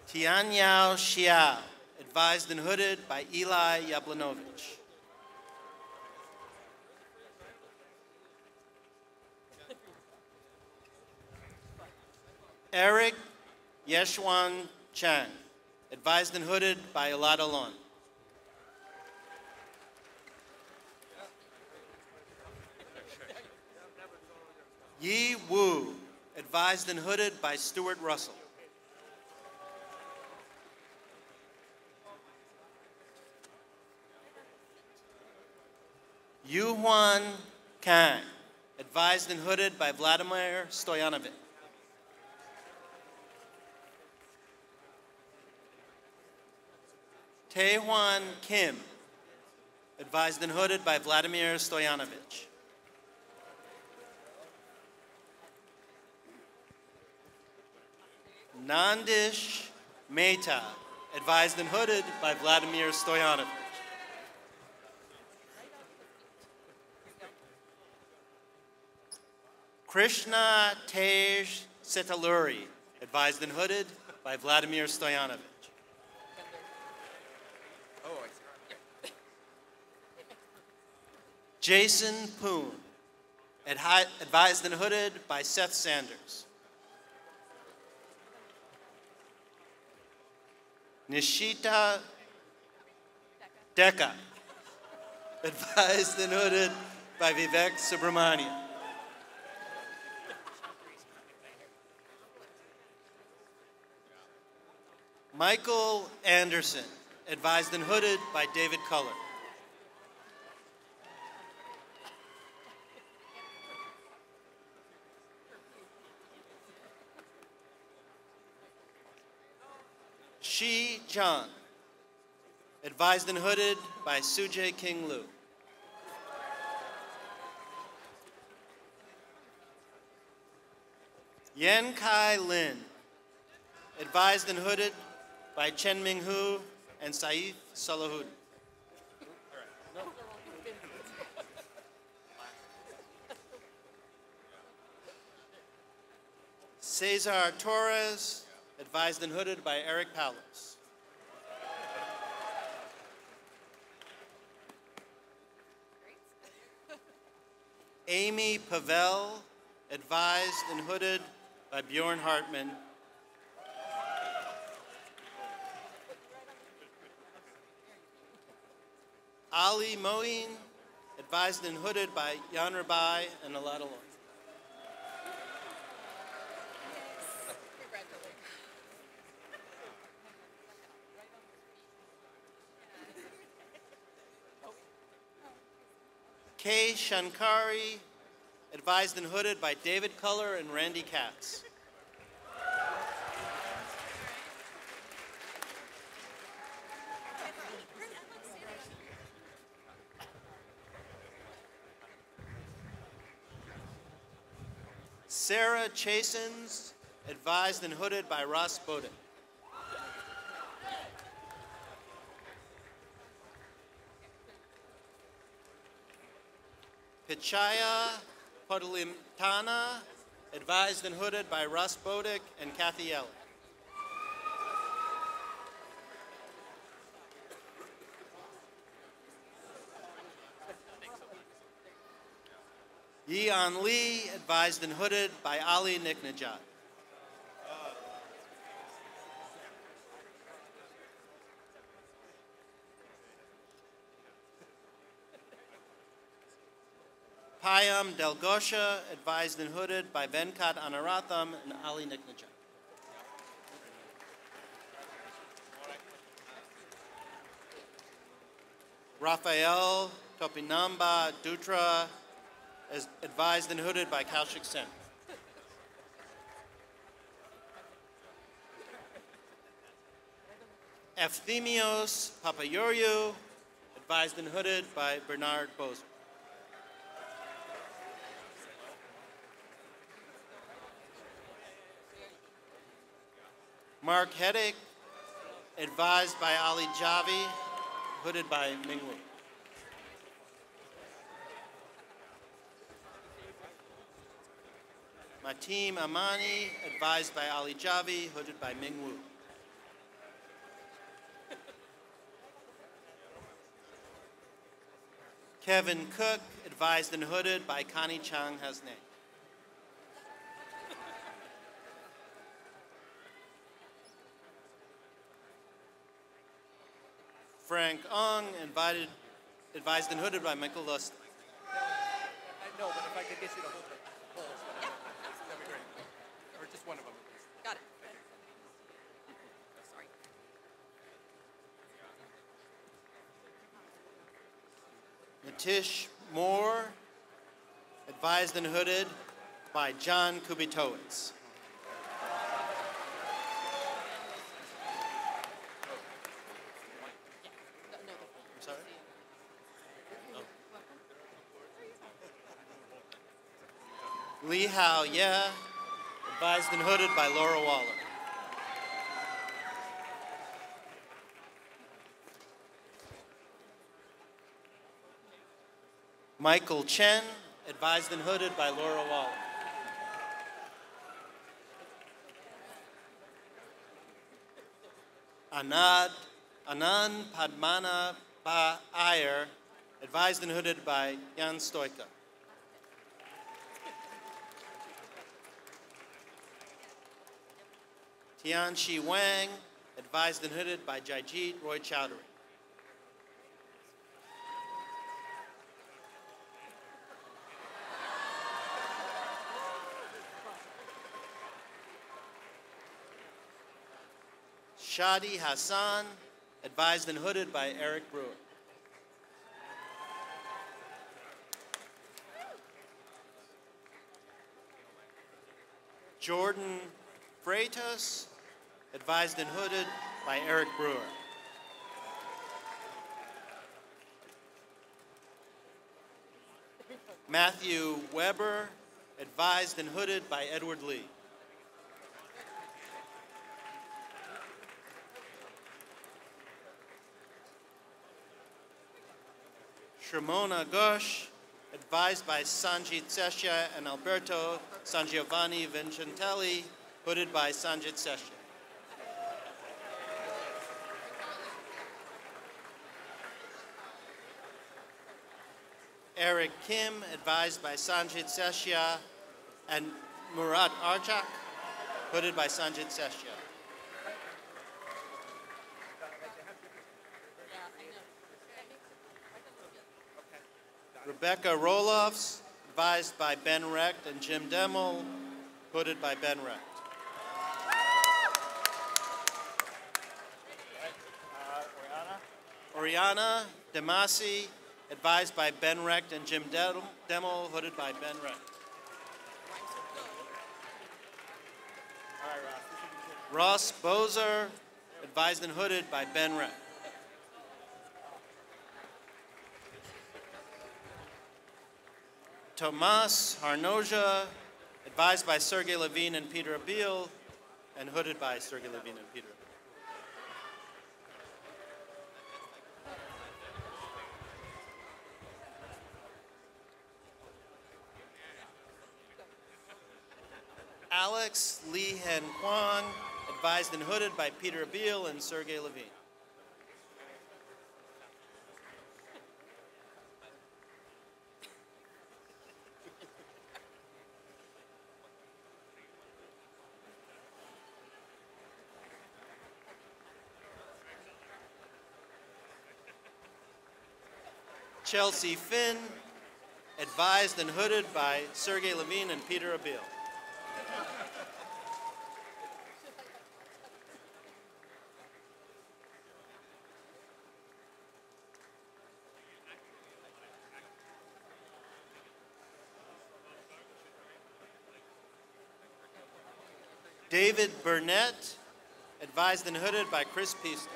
Tianyao Xiao, advised and hooded by Eli Yablanovich. Eric Yeshwan Chang, advised and hooded by Elad Alon. Yi Wu, advised and hooded by Stuart Russell. Yuhuan Kang, advised and hooded by Vladimir Stoyanovich. Taehwan Kim, advised and hooded by Vladimir Stoyanovich. Nandish Mehta, advised and hooded by Vladimir Stoyanovich. Krishna Tej Setaluri, advised and hooded by Vladimir Stoyanovich. Jason Poon, advised and hooded by Seth Sanders. Nishita Deka, advised and hooded by Vivek Subramanian. Michael Anderson, advised and hooded by David Culler. Shi Zhang, advised and hooded by Sujay King Liu. Yan Kai Lin, advised and hooded by Chen Ming Hu and Saif Salahuddin. Cesar Torres, advised and hooded by Eric Palos. Amy Pavel, advised and hooded by Bjorn Hartman. Ali Moeen, advised and hooded by Jan Rabai and Elad Alon. Kay Shankari, advised and hooded by David Culler and Randy Katz. Sarah Chasins, advised and hooded by Ross Bowden. Pichaya Podalimtana, advised and hooded by Russ Bodick and Kathy Elliott. Yeon Lee, advised and hooded by Ali Niknajad. Payam Delgosha, advised and hooded by Venkat Anaratham and Ali Niknajad. Raphael Topinamba Dutra, advised and hooded by Kaushik Sen. Efthimios Papayouriou, advised and hooded by Bernard Bozer. Mark Heddick, advised by Ali Javi. hooded by Ming Wu. Mateen Amani, advised by Ali Javi, hooded by Ming Wu. Kevin Cook, advised and hooded by Connie Chang Hasne. Frank Ong, advised and hooded by Michael Lust. No, but if I could get you to hold the polls, that'd be great. Or just one of them. Got it. Sorry. Matish Moore, advised and hooded by John Kubitowicz. I'm sorry? Oh. Lee Hao Ye, advised and hooded by Laura Waller. Michael Chen, advised and hooded by Laura Waller. Anand Padmana Ba Iyer, advised and hooded by Jan Stoika. Tianchi Wang, advised and hooded by Jaijit Roy Chowdhury. Shadi Hassan, advised and hooded by Eric Brewer. Jordan Freitas, advised and hooded by Eric Brewer. Matthew Weber, advised and hooded by Edward Lee. Shramona Ghosh, advised by Sanjit Seshya and Alberto Sangiovanni Vincentelli, hooded by Sanjit Seshya. Eric Kim, advised by Sanjit Seshya and Murat Archak, hooded by Sanjit Seshya. Rebecca Roloffs, advised by Ben Recht and Jim Demmel, hooded by Ben Recht. Oriana Demasi, advised by Ben Recht and Jim Demmel, hooded by Ben Recht. Ross Bozer, advised and hooded by Ben Recht. Tomas Harnoja, advised by Sergey Levine and Peter Abil, and hooded by Sergey Levine and Peter Abil. Alex Lee Hen Kwang, advised and hooded by Peter Abil and Sergey Levine. Chelsea Finn, advised and hooded by Sergey Levine and Peter Abil. David Burnett, advised and hooded by Chris Pista.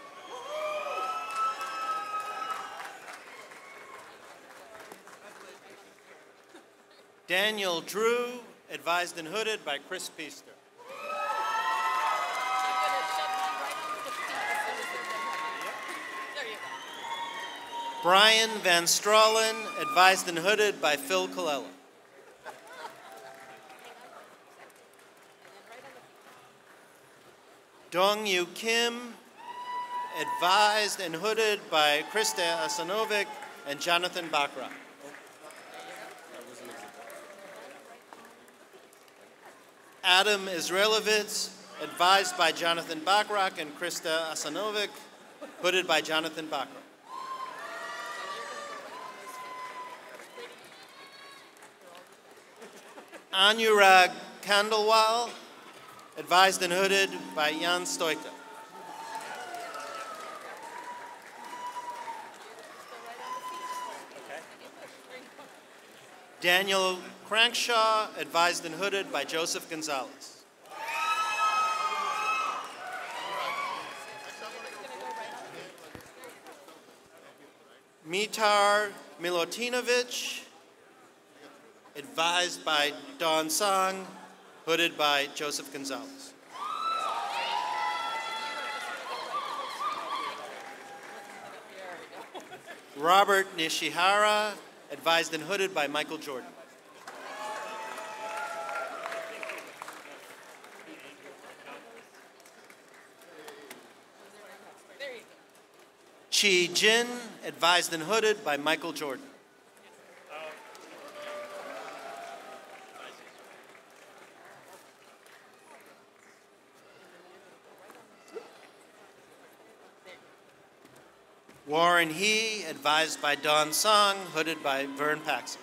Daniel Drew, advised and hooded by Chris Pista. Brian Van Stralen, advised and hooded by Phil Colella. Dong Yu Kim, advised and hooded by Krista Asanovic and Jonathan Bakra. Adam Israelovitz, advised by Jonathan Bachrach and Krista Asanovic, hooded by Jonathan Bachrach. Anurag Khandelwal, advised and hooded by Jan Stoika. Daniel Crankshaw, advised and hooded by Joseph Gonzalez. Mitar Milutinovic, advised by Don Sang, hooded by Joseph Gonzalez. Robert Nishihara, advised and hooded by Michael Jordan. Chi Jin, advised and hooded by Michael Jordan. Warren He, advised by Don Song, hooded by Vern Paxson.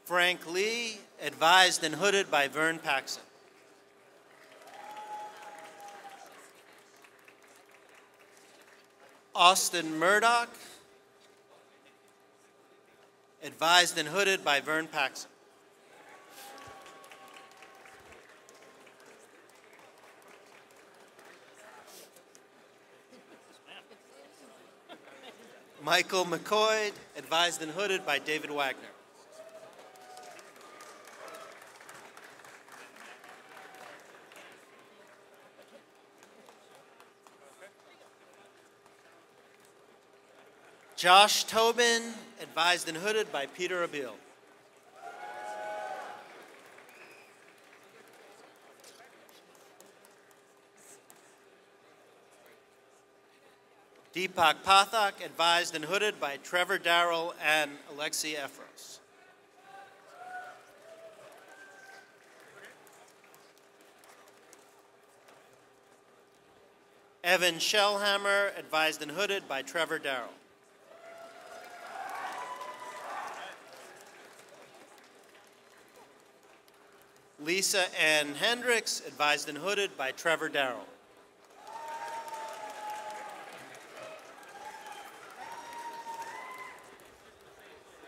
Frank Lee, advised and hooded by Vern Paxson. Austin Murdoch, advised and hooded by Vern Paxson. Michael McCoy, advised and hooded by David Wagner. Josh Tobin, advised and hooded by Peter Abil. Deepak Pathak, advised and hooded by Trevor Darrell and Alexei Efros. Evan Shellhammer, advised and hooded by Trevor Darrell. Lisa Ann Hendricks, advised and hooded by Trevor Darrell.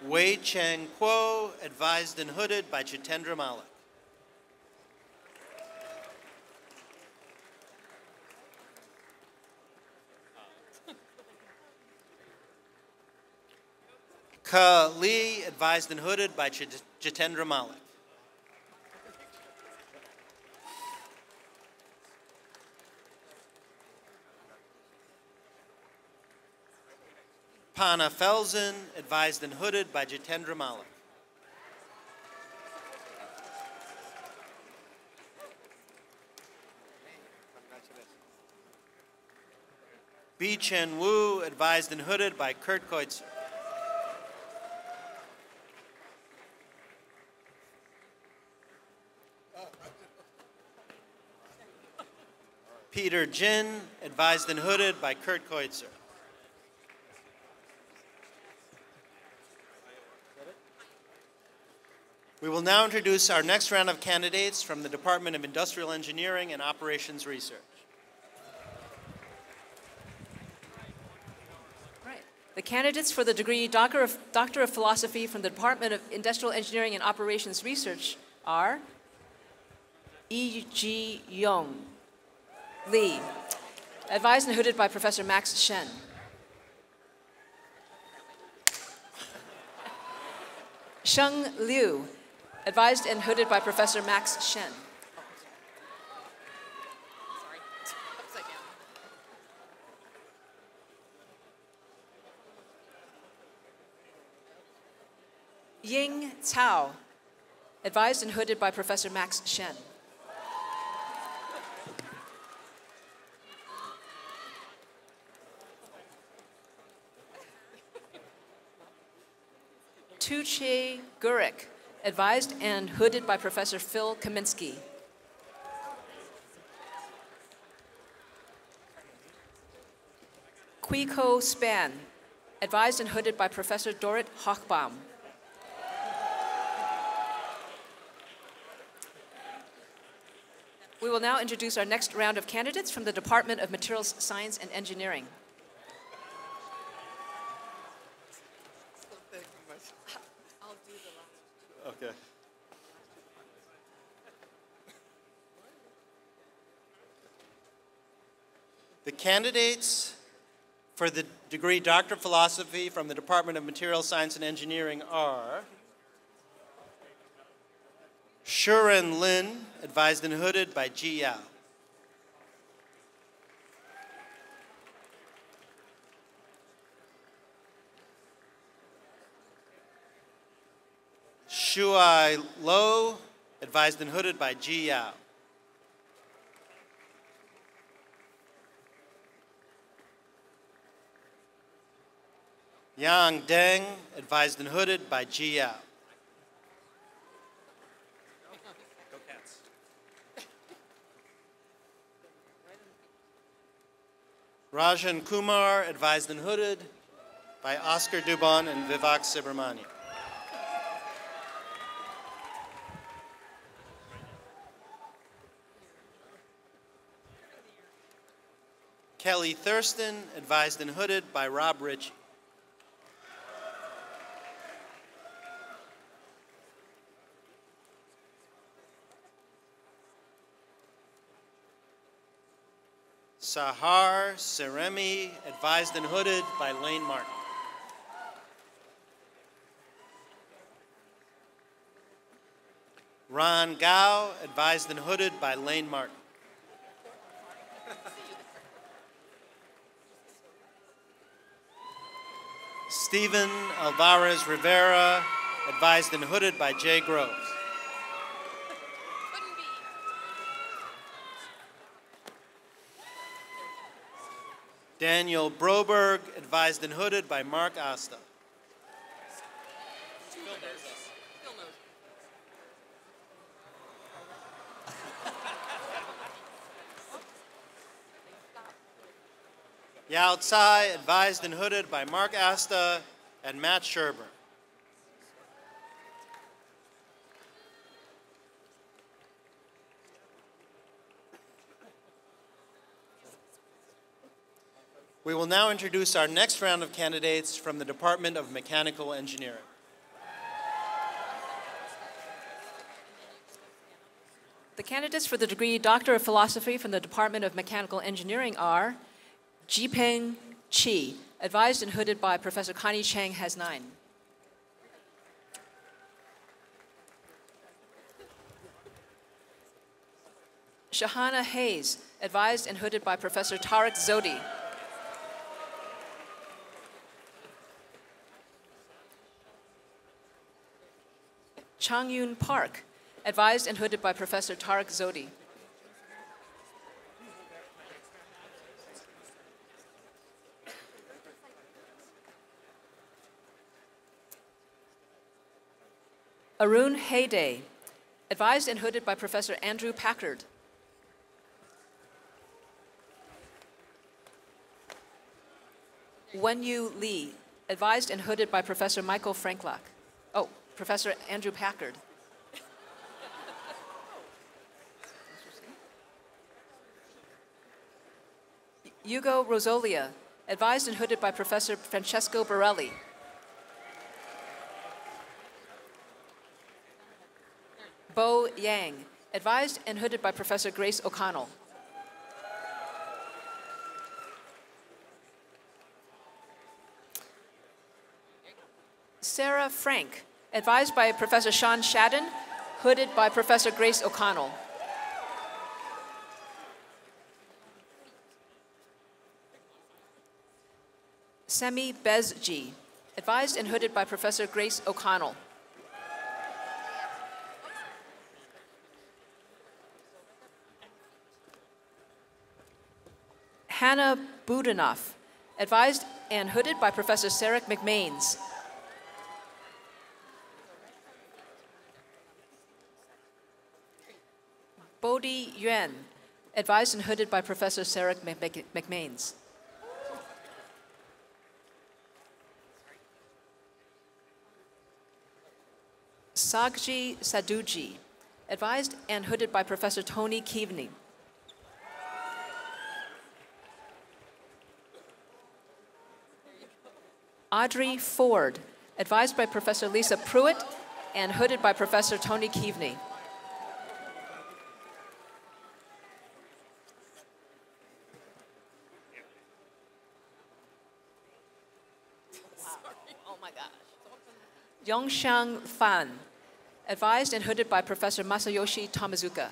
Wei Cheng Kuo, advised and hooded by Jitendra Malik. Ka Lee, advised and hooded by Jitendra Malik. Pana Felsen, advised and hooded by Jitendra Malik. Bi Chen Wu, advised and hooded by Kurt Koitzer. Peter Jin, advised and hooded by Kurt Koitzer. We will now introduce our next round of candidates from the Department of Industrial Engineering and Operations Research. Right. The candidates for the degree Doctor of Philosophy from the Department of Industrial Engineering and Operations Research are E.G. Yong Lee, advised and hooded by Professor Max Shen. Sheng Liu, advised and hooded by Professor Max Shen. Ying Cao, advised and hooded by Professor Max Shen. Tuche Gurik, advised and hooded by Professor Phil Kaminsky. Kuiko Span, advised and hooded by Professor Dorit Hochbaum. We will now introduce our next round of candidates from the Department of Materials Science and Engineering. Okay. The candidates for the degree Doctor of Philosophy from the Department of Materials Science and Engineering are Shuren Lin, advised and hooded by Ji Yao. Shuai Lo, advised and hooded by Ji Yao. Yang Deng, advised and hooded by Ji Yao. Go Cats. Rajan Kumar, advised and hooded by Oscar Dubon and Vivek Subramani. Kelly Thurston, advised and hooded by Rob Ritchie. Sahar Seremi, advised and hooded by Lane Martin. Ron Gao, advised and hooded by Lane Martin. Stephen Alvarez Rivera, advised and hooded by Jay Groves. Daniel Broberg, advised and hooded by Mark Asta. Yao Tsai, advised and hooded by Mark Asta and Matt Sherburne. We will now introduce our next round of candidates from the Department of Mechanical Engineering. The candidates for the degree Doctor of Philosophy from the Department of Mechanical Engineering are Jipeng Chi, advised and hooded by Professor Connie Chang Has9. Shahana Hayes, advised and hooded by Professor Tariq Zodi. Changyun Park, advised and hooded by Professor Tariq Zodi. Arun Hayday, advised and hooded by Professor Andrew Packard. Wenyu Lee, advised and hooded by Professor Michael Franklak. Oh, Professor Andrew Packard. Hugo Rosolia, advised and hooded by Professor Francesco Borelli. Bo Yang, advised and hooded by Professor Grace O'Connell. Sarah Frank, advised by Professor Sean Shadden, hooded by Professor Grace O'Connell. Semi Bezji, advised and hooded by Professor Grace O'Connell. Hannah Budinoff, advised and hooded by Professor Sarah McMains. Bodhi Yuan, advised and hooded by Professor Sarah McMains. Sagji Saduji, advised and hooded by Professor Tony Keaveney. Audrey Ford, advised by Professor Lisa Pruitt and hooded by Professor Tony Keaveney. Oh my gosh. Yongxiang Fan, advised and hooded by Professor Masayoshi Tomizuka.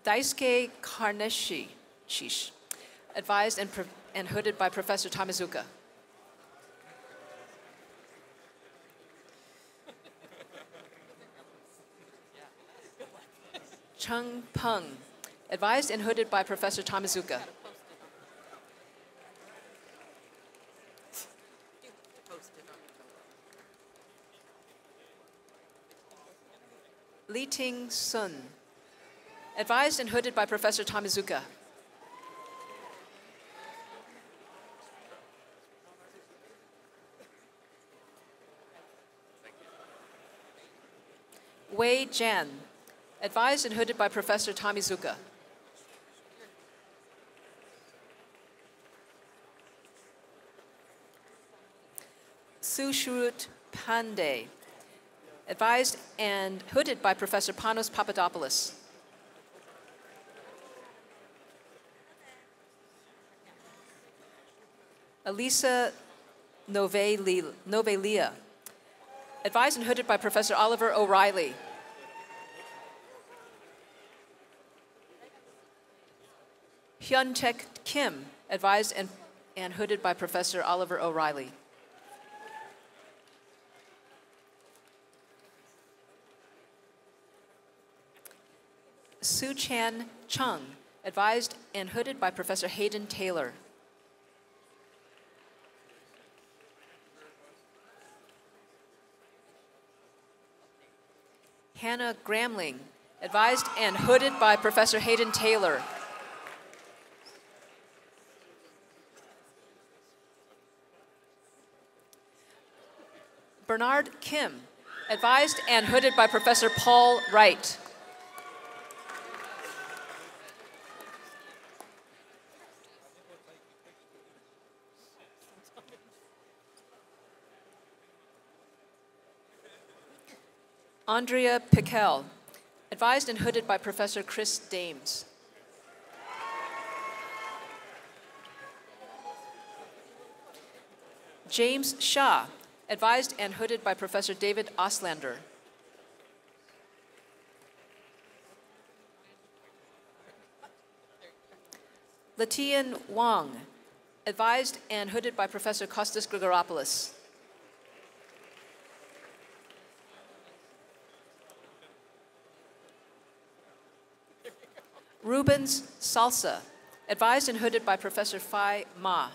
Daisuke Karneshi, advised and hooded by Professor Tomizuka. Chung Peng, advised and hooded by Professor Tomizuka. Li Ting Sun, advised and hooded by Professor Tomizuka. Wei Jan, advised and hooded by Professor Tomizuka. Sushrut Pandey, advised and hooded by Professor Panos Papadopoulos. Elisa Novelia, advised and hooded by Professor Oliver O'Reilly. Hyun-Taek Kim, advised and hooded by Professor Oliver O'Reilly. Su-Chan Chung, advised and hooded by Professor Hayden Taylor. Hannah Gramling, advised and hooded by Professor Hayden Taylor. Bernard Kim, advised and hooded by Professor Paul Wright. Andrea Piquel, advised and hooded by Professor Chris Dames. James Shaw, advised and hooded by Professor David Oslander. Latian Wang, advised and hooded by Professor Kostas Grigoropoulos. Rubens Salsa, advised and hooded by Professor Phai Ma.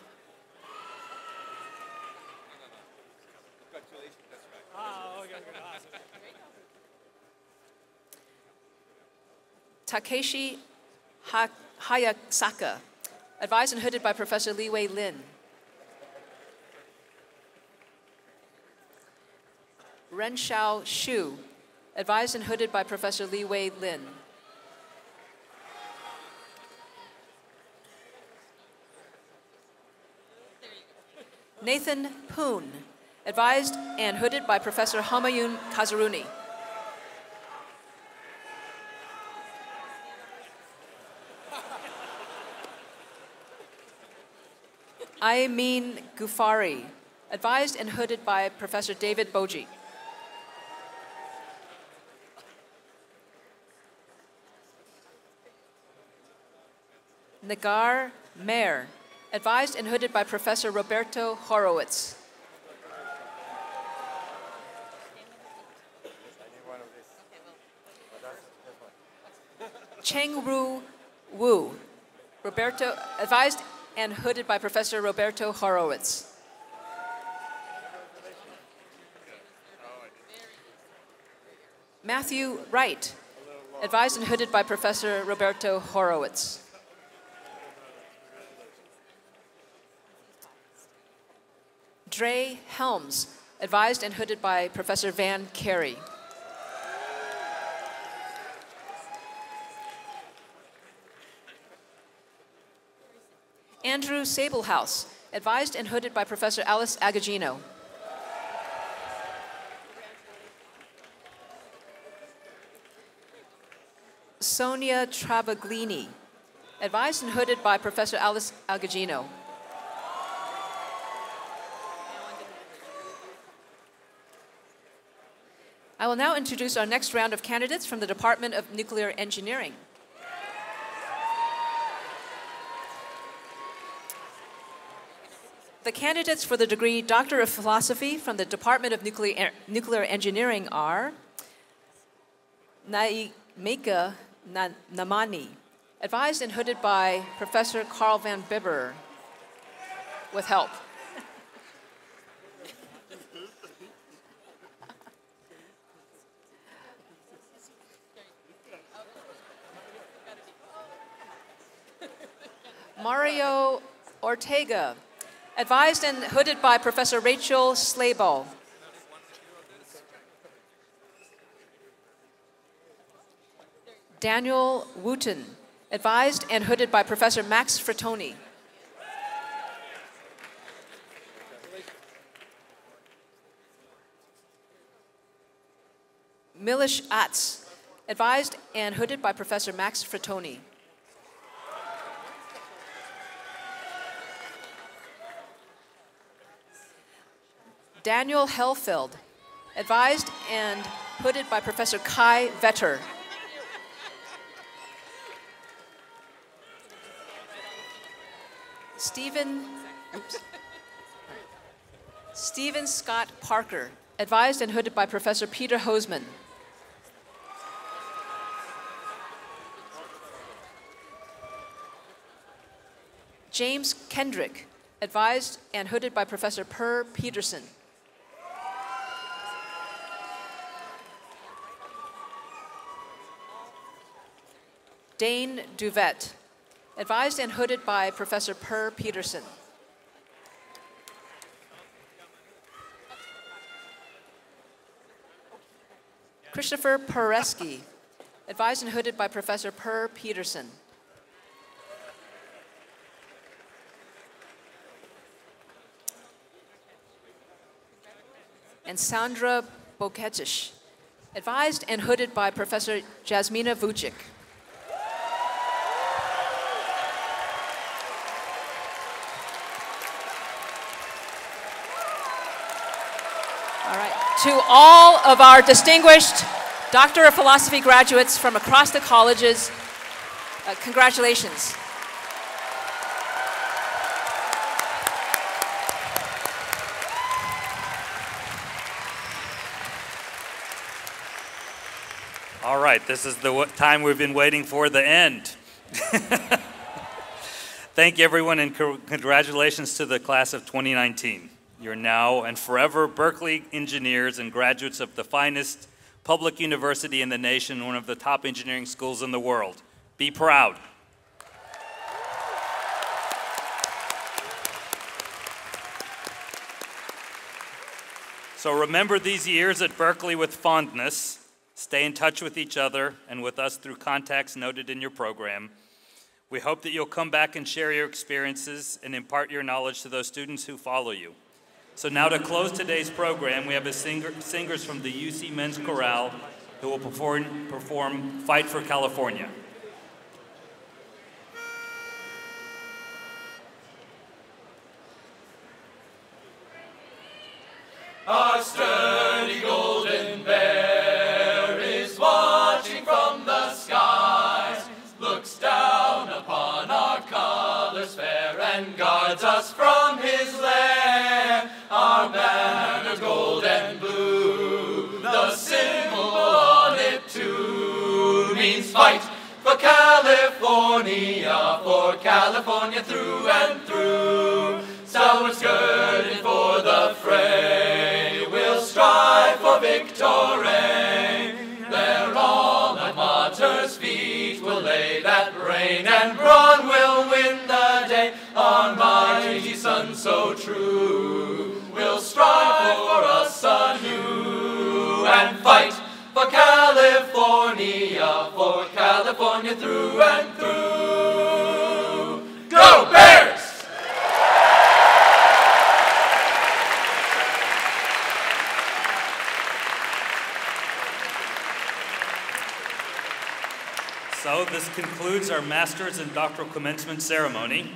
Takeshi Hayasaka, advised and hooded by Professor Li Wei Lin. Renshao Xu, advised and hooded by Professor Li Wei Lin. Nathan Poon, advised and hooded by Professor Humayun Kazaruni. Amin Gufari, advised and hooded by Professor David Boji. Nagar Mayer, advised and hooded by Professor Roberto Horowitz. Cheng-Ru Wu, advised and hooded by Professor Roberto Horowitz. Matthew Wright, advised and hooded by Professor Roberto Horowitz. Dre Helms, advised and hooded by Professor Van Carey. Andrew Sablehouse, advised and hooded by Professor Alice Agagino. Sonia Travaglini, advised and hooded by Professor Alice Agagino. I will now introduce our next round of candidates from the Department of Nuclear Engineering. The candidates for the degree Doctor of Philosophy from the Department of Nuclear Engineering are Naimeka Namani, advised and hooded by Professor Carl Van Bibber, with help. Mario Ortega, advised and hooded by Professor Rachel Slayball. Daniel Wooten, advised and hooded by Professor Max Frattoni. Milish Atz, advised and hooded by Professor Max Frattoni. Daniel Hellfeld, advised and hooded by Professor Kai Vetter. Stephen Scott Parker, advised and hooded by Professor Peter Hoseman. James Kendrick, advised and hooded by Professor Per Peterson. Dane Duvet, advised and hooded by Professor Per Peterson. Christopher Pereski, advised and hooded by Professor Per Peterson. And Sandra Boketich, advised and hooded by Professor Jasmina Vucic. All right. To all of our distinguished Doctor of Philosophy graduates from across the colleges, congratulations. All right, this is the time we've been waiting for, the end. Thank you, everyone, and congratulations to the class of 2019. You're now and forever Berkeley engineers and graduates of the finest public university in the nation, one of the top engineering schools in the world. Be proud. So remember these years at Berkeley with fondness. Stay in touch with each other and with us through contacts noted in your program. We hope that you'll come back and share your experiences and impart your knowledge to those students who follow you. So now to close today's program, we have singers from the UC Men's Chorale who will perform Fight for California. Our sturdy golden bear is watching from the skies, looks down upon our colors fair and guards us from his lair. Our banner gold and blue, the symbol on it too, means fight for California through and through. Southward skirting for the fray, we'll strive for victory. There all at martyrs' feet will lay that brain, and brawn will win the day. Our mighty son so true will strive for us anew and fight for California through and through. Go Bears! So this concludes our master's and doctoral commencement ceremony.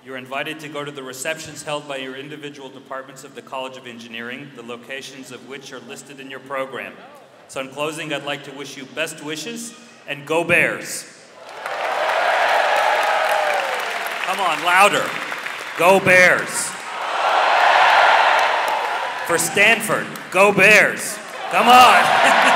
You're invited to go to the receptions held by your individual departments of the College of Engineering, the locations of which are listed in your program. So in closing, I'd like to wish you best wishes and go Bears. Come on, louder. Go Bears. For Stanford, go Bears. Come on.